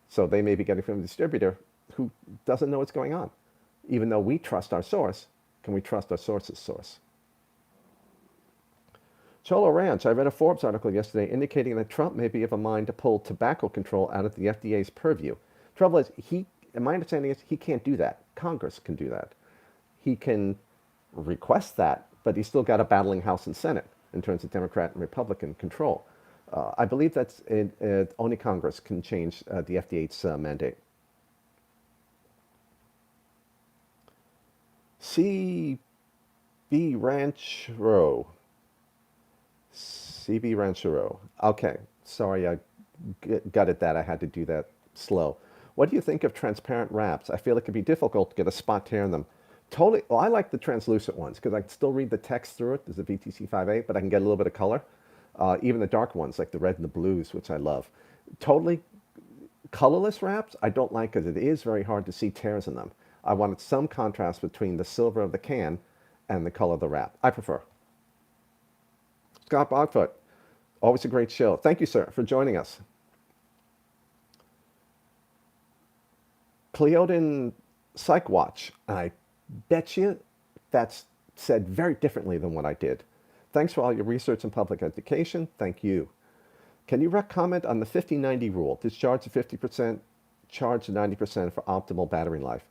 So they may be getting from a distributor who doesn't know what's going on. Even though we trust our source, can we trust our source's source? Cholo Ranch, I read a Forbes article yesterday indicating that Trump may be of a mind to pull tobacco control out of the FDA's purview. Trouble is, my understanding is he can't do that. Congress can do that. He can request that, but he's still got a battling House and Senate in terms of Democrat and Republican control. I believe that's only Congress can change the FDA's mandate. CB Ranchero. CB Ranchero. Okay, sorry, I gutted that. I had to do that slow. What do you think of transparent wraps? I feel it can be difficult to get a spot tear in them. Totally. Well, I like the translucent ones because I can still read the text through it. There's a VTC 5.8, but I can get a little bit of color. Even the dark ones, like the red and the blues, which I love. Totally colorless wraps, I don't like because it is very hard to see tears in them. I wanted some contrast between the silver of the can and the color of the wrap. I prefer. Scott Bogfoot, always a great show. Thank you, sir, for joining us. Cleodin Psych Watch. I bet you that's said very differently than what I did. Thanks for all your research and public education. Thank you. Can you comment on the 50-90 rule? Discharge to 50%, charge to 90% for optimal battery life.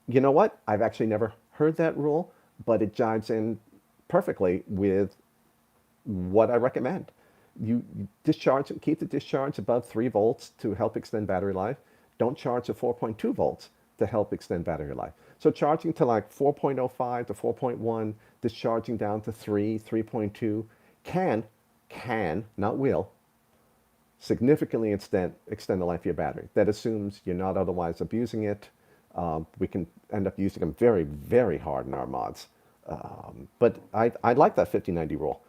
You know what? I've actually never heard that rule, but it jives in perfectly with what I recommend. You discharge, keep the discharge above 3 volts to help extend battery life. Don't charge to 4.2 volts to help extend battery life. So charging to like 4.05 to 4.1, discharging down to 3, 3.2 can, not will, significantly extend the life of your battery. That assumes you're not otherwise abusing it. We can end up using them very, very hard in our mods. But I like that 50-90 rule.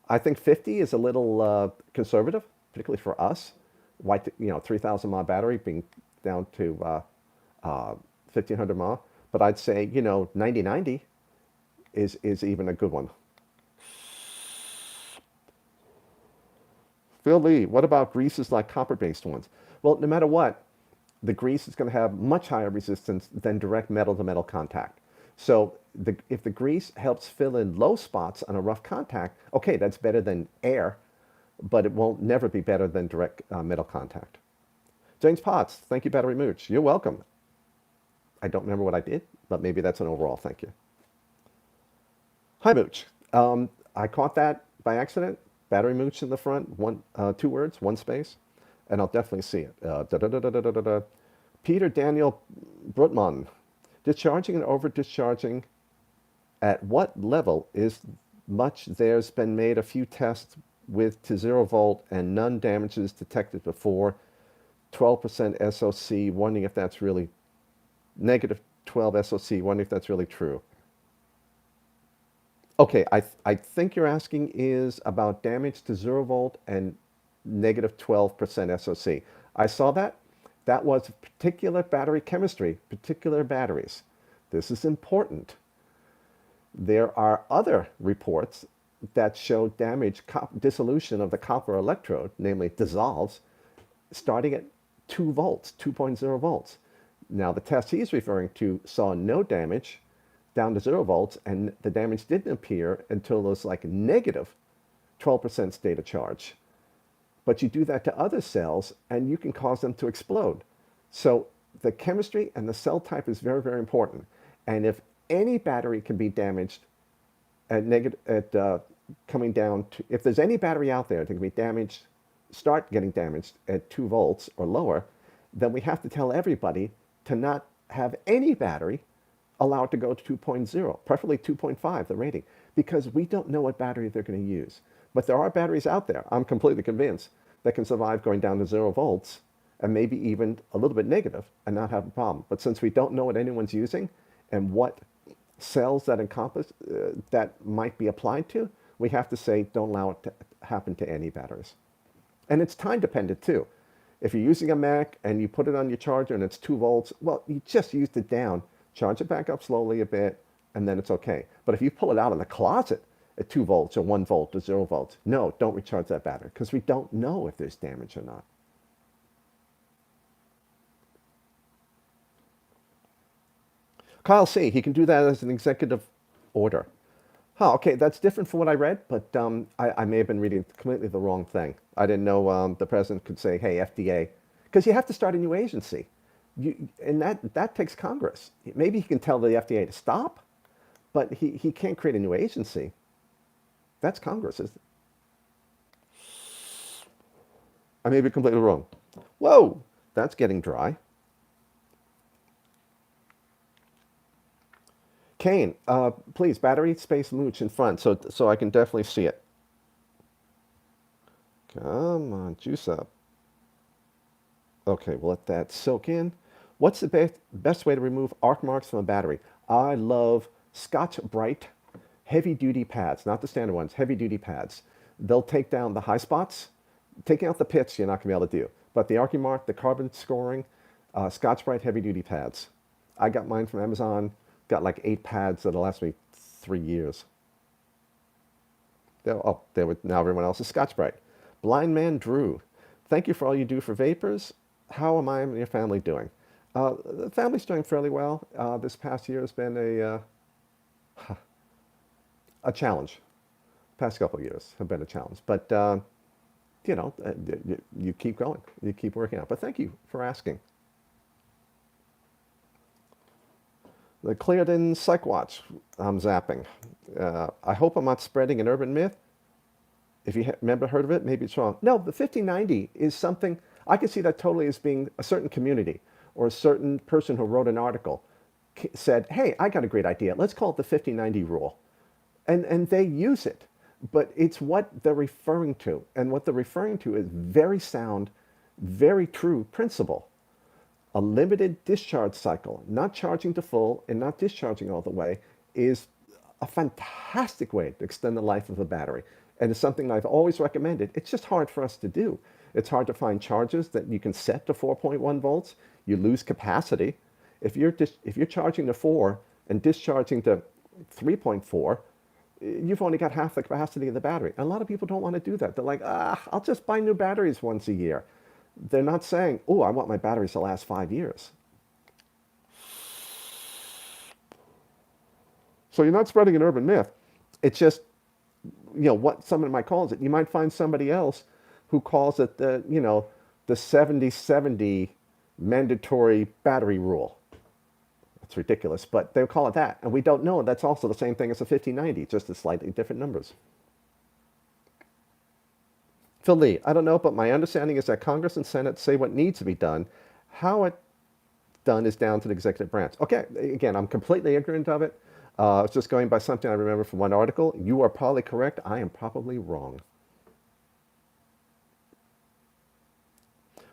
I think 50 is a little conservative, particularly for us. 3,000 mAh battery being down to 1,500 mAh. But I'd say, 90-90 is even a good one. Phil Lee, what about greases like copper-based ones? Well, no matter what, the grease is going to have much higher resistance than direct metal-to-metal contact. So if the grease helps fill in low spots on a rough contact, okay, that's better than air, but it won't never be better than direct metal contact. James Potts, thank you, Battery Mooch. You're welcome. I don't remember what I did, but maybe that's an overall thank you. Hi, Mooch. I caught that by accident. Battery Mooch in the front, two words, one space, and I'll definitely see it. Peter Daniel Brutman, discharging and over discharging. At what level is much? There's been made a few tests with to 0 volt and none damages detected before. 12% SOC, wondering if that's really negative 12 SOC, wondering if that's really true. Okay, I think you're asking is about damage to 0 volt and negative 12% SOC. I saw that. That was particular battery chemistry, particular batteries. This is important. There are other reports that show damage, dissolution of the copper electrode, namely dissolves, starting at 2 volts, 2.0 volts. Now, the test he's referring to saw no damage down to 0 volts, and the damage didn't appear until it was like negative 12% state of charge. But you do that to other cells, and you can cause them to explode. So the chemistry and the cell type is very, very important. And if any battery can be damaged coming down to, if there's any battery out there that can be damaged, start getting damaged at 2 volts or lower, then we have to tell everybody to not have any battery allowed to go to 2.0, preferably 2.5, the rating, because we don't know what battery they're going to use. But there are batteries out there, I'm completely convinced, that can survive going down to 0 volts and maybe even a little bit negative and not have a problem. But since we don't know what anyone's using and what cells that encompass that might be applied to, we have to say don't allow it to happen to any batteries. And it's time dependent too. If you're using a Mac and you put it on your charger and it's 2 volts, well, you just used it down. Charge it back up slowly a bit, and then it's okay. But if you pull it out in the closet at 2 volts or 1 volt or 0 volts, no, don't recharge that battery because we don't know if there's damage or not. Kyle C., he can do that as an executive order. Huh, okay, that's different from what I read, but I may have been reading completely the wrong thing. I didn't know the president could say, hey, FDA, because you have to start a new agency. And that takes Congress. Maybe he can tell the FDA to stop, but he can't create a new agency. That's Congress, isn't it? I may be completely wrong. Whoa, that's getting dry. Kane, please, battery space Mooch in front so I can definitely see it. Come on, juice up. Okay, we'll let that soak in. What's the best way to remove arc marks from a battery? I love Scotch-Brite heavy-duty pads, not the standard ones, heavy-duty pads. They'll take down the high spots. Taking out the pits, you're not going to be able to do. But the arcing mark, the carbon scoring, Scotch-Brite heavy-duty pads. I got mine from Amazon. Got like 8 pads that'll last me 3 years. Now everyone else is Scotch-Brite. Blind Man Drew, thank you for all you do for vapors. How am I and your family doing? The family's doing fairly well. This past year has been a challenge. Past couple of years have been a challenge. But, you keep going. You keep working out. But thank you for asking. The Clearden Psych Watch, I'm zapping. I hope I'm not spreading an urban myth. If you remember heard of it, maybe it's wrong. No, the 1590 is something, I can see that totally as being a certain community or a certain person who wrote an article said, hey, I got a great idea. Let's call it the 1590 rule. And they use it. But it's what they're referring to. And what they're referring to is very sound, very true principle. A limited discharge cycle, not charging to full and not discharging all the way, is a fantastic way to extend the life of a battery. And it's something I've always recommended. It's just hard for us to do. It's hard to find charges that you can set to 4.1 volts. You lose capacity. If you're charging to 4 and discharging to 3.4, you've only got half the capacity of the battery. And a lot of people don't want to do that. They're like, I'll just buy new batteries once a year. They're not saying, oh, I want my batteries to last 5 years. So you're not spreading an urban myth. It's just, what someone might call it. You might find somebody else who calls it the 70-70 mandatory battery rule. It's ridiculous, but they'll call it that. And we don't know. That's also the same thing as a 50-90, just at slightly different numbers. Phil Lee, I don't know, but my understanding is that Congress and Senate say what needs to be done. How it's done is down to the executive branch. Okay, again, I'm completely ignorant of it. I was just going by something I remember from one article. You are probably correct. I am probably wrong.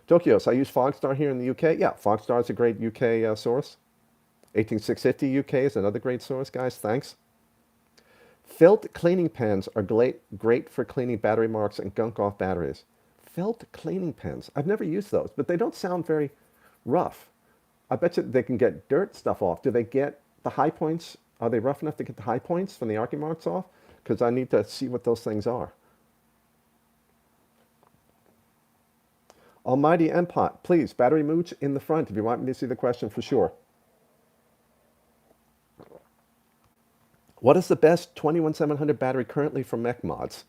Tokios, I use Fogstar here in the UK. Yeah, Fogstar is a great UK source. 18650 UK is another great source, guys. Thanks. Felt cleaning pens are great for cleaning battery marks and gunk off batteries. Felt cleaning pens. I've never used those, but they don't sound very rough. I bet you they can get dirt stuff off. Do they get the high points? Are they rough enough to get the high points from the arcing marks off? Because I need to see what those things are. Almighty Empot, please, battery mooch in the front if you want me to see the question for sure. What is the best 21700 battery currently for mech mods?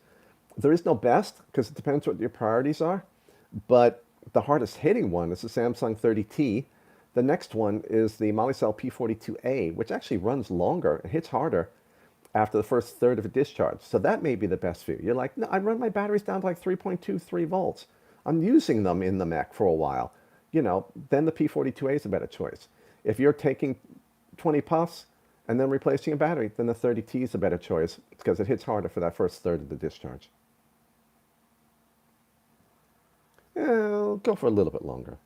There is no best because it depends what your priorities are, but the hardest hitting one is the Samsung 30T. The next one is the Molicel P42A, which actually runs longer and hits harder after the first third of a discharge. So that may be the best for you. You're like, no, I run my batteries down to like 3.23 volts. I'm using them in the mech for a while. Then the P42A is a better choice. If you're taking 20 puffs and then replacing a battery, then the 30T is a better choice because it hits harder for that first third of the discharge. I'll go for a little bit longer.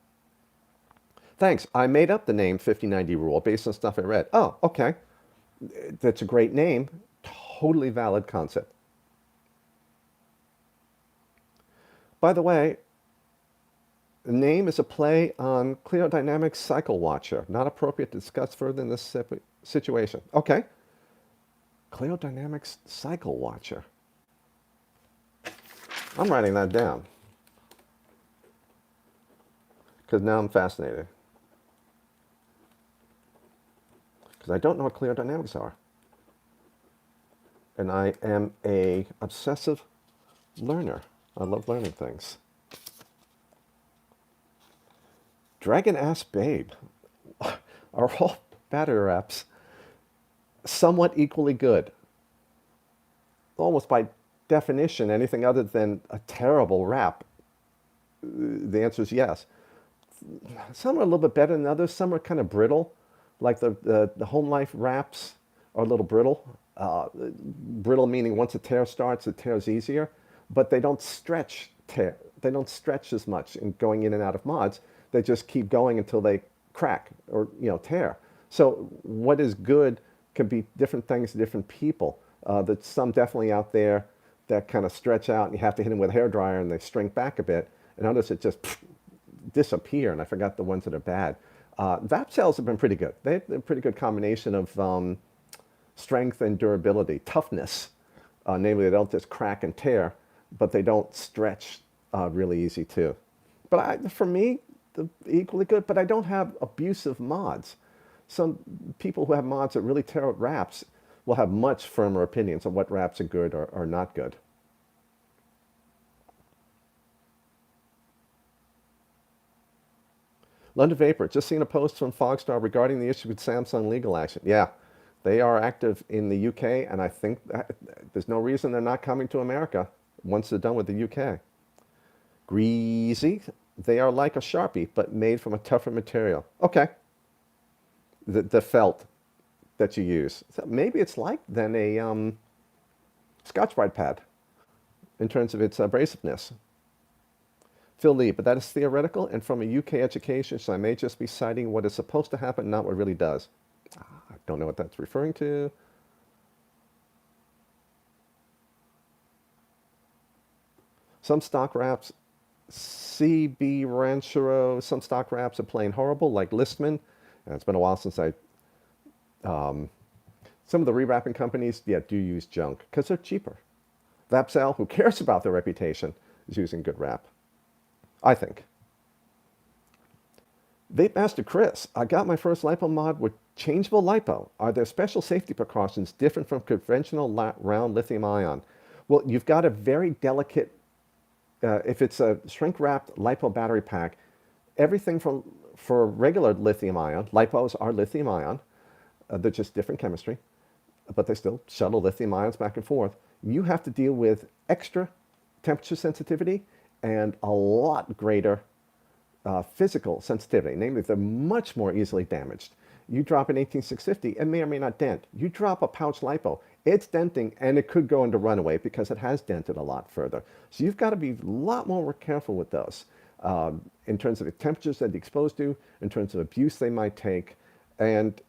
Thanks. I made up the name 5090 rule based on stuff I read. Oh, okay. That's a great name. Totally valid concept. By the way, the name is a play on Cleodynamics Cycle Watcher. Not appropriate to discuss further in this situation. Okay. Cleodynamics Cycle Watcher. I'm writing that down because now I'm fascinated. Because I don't know what cleodynamics are. And I am an obsessive learner. I love learning things. Dragon Ass Babe. Are all battery wraps somewhat equally good? Almost by definition, anything other than a terrible wrap, the answer is yes. Some are a little bit better than others. Some are kind of brittle. Like the Home Life wraps are a little brittle. Brittle meaning once a tear starts, it tears easier. But they don't stretch tear. They don't stretch as much in going in and out of mods. They just keep going until they crack or tear. So what is good can be different things to different people. There's some definitely out there that kind of stretch out and you have to hit them with a hairdryer and they shrink back a bit. And others that just disappear, and I forgot the ones that are bad. VapCells have been pretty good. They're a pretty good combination of strength and durability, toughness. Namely, they don't just crack and tear, but they don't stretch really easy too. But for me, they're equally good, but I don't have abusive mods. Some people who have mods that really tear out wraps will have much firmer opinions on what wraps are good or not good. London Vapor, just seen a post from Fogstar regarding the issue with Samsung legal action. Yeah, they are active in the UK, and I think there's no reason they're not coming to America once they're done with the UK. Greasy, they are like a Sharpie, but made from a tougher material. Okay. The felt that you use. So maybe it's like then a Scotch-Brite pad in terms of its abrasiveness. Phil Lee, but that is theoretical and from a UK education, so I may just be citing what is supposed to happen, not what really does. I don't know what that's referring to. Some stock wraps, CB Ranchero, some stock wraps are plain horrible, like Listman. And it's been a while since I Some of the rewrapping companies, yeah, do use junk because they're cheaper. VapCell, who cares about their reputation, is using good wrap, I think. Vape Master Chris, I got my first lipo mod with changeable lipo. Are there special safety precautions different from conventional round lithium-ion? Well, you've got a very delicate, if it's a shrink-wrapped lipo battery pack, everything for regular lithium-ion, lipos are lithium-ion, they're just different chemistry, but they still shuttle lithium ions back and forth. You have to deal with extra temperature sensitivity and a lot greater physical sensitivity. Namely, they're much more easily damaged. You drop an 18650, it may or may not dent. You drop a pouch lipo, it's denting and it could go into runaway because it has dented a lot further. So you've got to be a lot more careful with those in terms of the temperatures they'd be exposed to, in terms of abuse they might take, and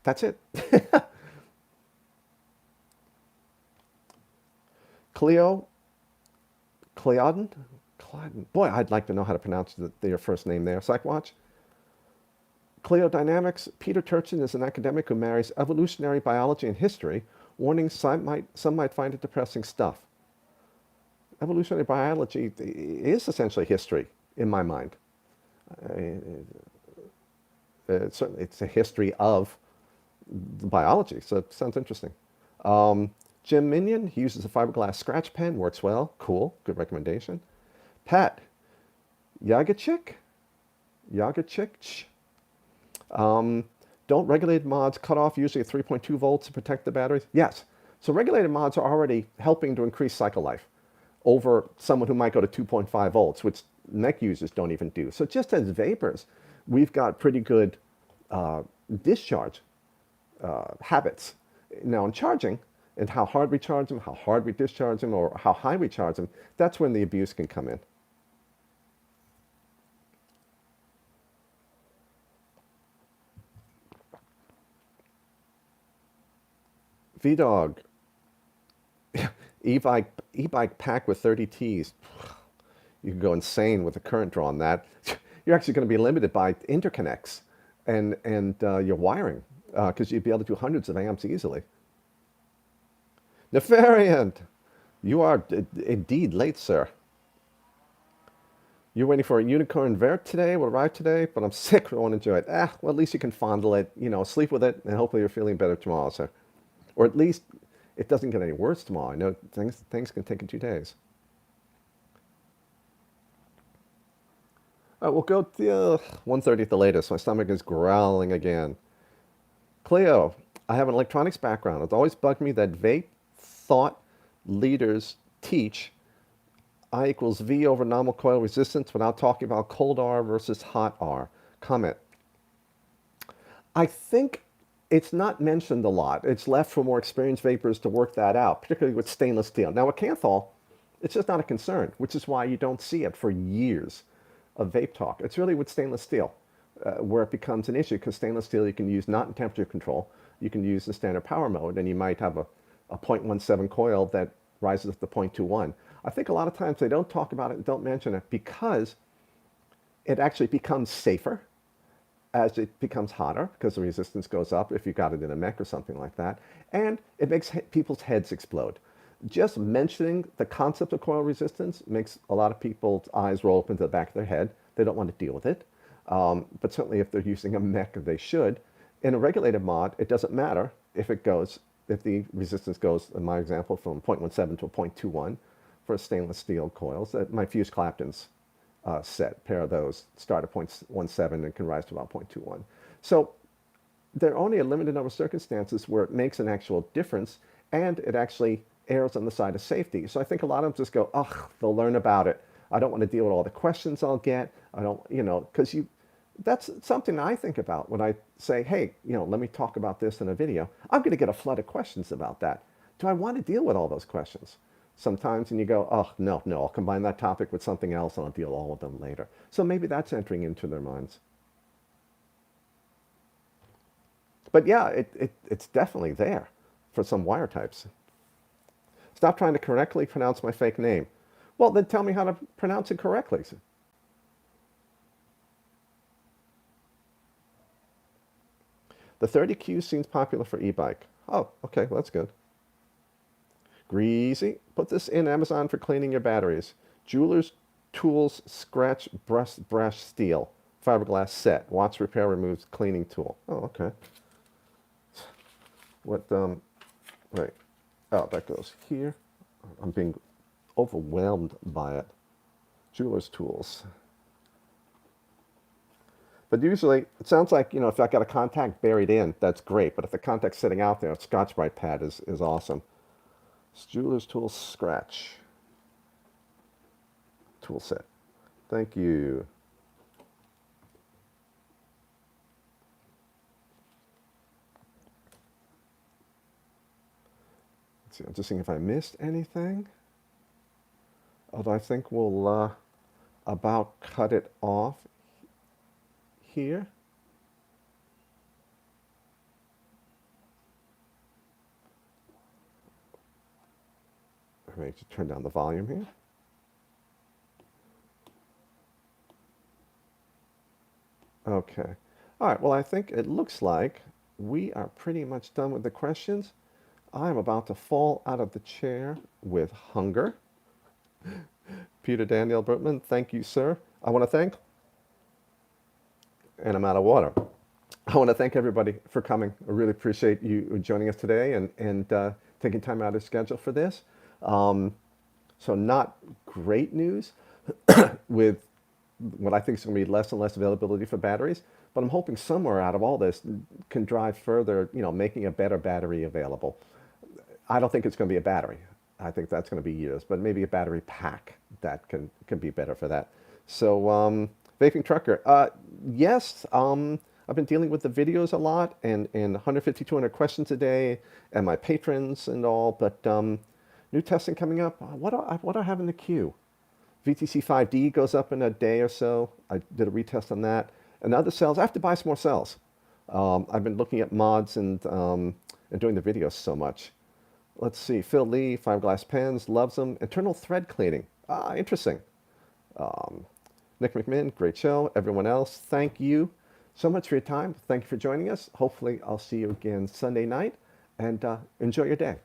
that's it. Cleodon? Boy, I'd like to know how to pronounce your first name there. Psychwatch? Cleodynamics. Peter Turchin is an academic who marries evolutionary biology and history, warning some might find it depressing stuff. Evolutionary biology is essentially history, in my mind. It's a history of biology, so it sounds interesting. Jim Minion, he uses a fiberglass scratch pen, works well, cool, good recommendation. Pat, Yagachik? Don't regulated mods cut off usually at 3.2 volts to protect the batteries? Yes. So regulated mods are already helping to increase cycle life over someone who might go to 2.5 volts, which mech users don't even do. So just as vapors, we've got pretty good discharge habits. Now in charging, and how hard we charge them, how hard we discharge them, or how high we charge them, that's when the abuse can come in. VDog, e-bike pack with 30 Ts. You can go insane with the current draw on that. You're actually going to be limited by interconnects and your wiring, because you'd be able to do hundreds of amps easily. Nefariant, you are indeed late, sir. You're waiting for a unicorn vert today, will arrive today, but I'm sick, I won't enjoy it. Well, at least you can fondle it, sleep with it, and hopefully you're feeling better tomorrow, sir. Or at least it doesn't get any worse tomorrow. I know things can take in 2 days. All right, we'll go to 1:30 at the latest. My stomach is growling again. Cleo, I have an electronics background. It's always bugged me that vape thought leaders teach I equals V over nominal coil resistance without talking about cold R versus hot R. Comment. I think it's not mentioned a lot. It's left for more experienced vapors to work that out, particularly with stainless steel. Now with Canthal, it's just not a concern, which is why you don't see it for years of vape talk. It's really with stainless steel where it becomes an issue, because stainless steel you can use not in temperature control. You can use the standard power mode, and you might have a 0.17 coil that rises up to 0.21. I think a lot of times they don't talk about it and don't mention it because it actually becomes safer as it becomes hotter, because the resistance goes up if you got it in a mech or something like that, and it makes people's heads explode. Just mentioning the concept of coil resistance makes a lot of people's eyes roll up into the back of their head. They don't want to deal with it, but certainly if they're using a mech, they should. In a regulated mod, it doesn't matter if the resistance goes, in my example, from 0.17 to a 0.21 for stainless steel coils. My Fuse Clapton's set, pair of those, start at 0.17 and can rise to about 0.21. So there are only a limited number of circumstances where it makes an actual difference, and it actually errs on the side of safety. So I think a lot of them just go, they'll learn about it. I don't want to deal with all the questions I'll get. I don't, because that's something I think about when I say, hey, let me talk about this in a video. I'm going to get a flood of questions about that. Do I want to deal with all those questions? Sometimes, and you go, no, I'll combine that topic with something else and I'll deal with all of them later. So maybe that's entering into their minds. But yeah, it's definitely there for some wire types. Stop trying to correctly pronounce my fake name. Well, then tell me how to pronounce it correctly. The 30Q seems popular for e-bike. Oh, okay, well, that's good. Greasy. Put this in Amazon for cleaning your batteries. Jeweler's Tools Scratch Brush Steel. Fiberglass set. Watts Repair removes cleaning tool. Oh, okay. What, right. Oh, that goes here. I'm being overwhelmed by it. Jeweler's Tools. But usually, it sounds like, if I got a contact buried in, that's great. But if the contact's sitting out there, a Scotch-Brite pad is awesome. Jeweler's Tools Scratch tool set. Thank you. Let's see, I'm just seeing if I missed anything. Although I think we'll about cut it off here. I may just turn down the volume here. Okay. All right, well, I think it looks like we are pretty much done with the questions. I'm about to fall out of the chair with hunger. Peter Daniel Bertman, thank you, sir. I want to thank, and I'm out of water. I want to thank everybody for coming. I really appreciate you joining us today and taking time out of your schedule for this. So not great news with what I think is going to be less and less availability for batteries, but I'm hoping somewhere out of all this can drive further, making a better battery available. I don't think it's going to be a battery. I think that's going to be years, but maybe a battery pack that can be better for that. So, Vaping Trucker, yes, I've been dealing with the videos a lot and 150, 200 questions a day and my patrons and all, but new testing coming up. What do I have in the queue? VTC 5D goes up in a day or so. I did a retest on that. And other cells, I have to buy some more cells. I've been looking at mods and doing the videos so much. Let's see, Phil Lee, Fiberglass Pens, loves them. Internal thread cleaning. Interesting. Nick McMinn, great show. Everyone else, thank you so much for your time. Thank you for joining us. Hopefully I'll see you again Sunday night, and enjoy your day.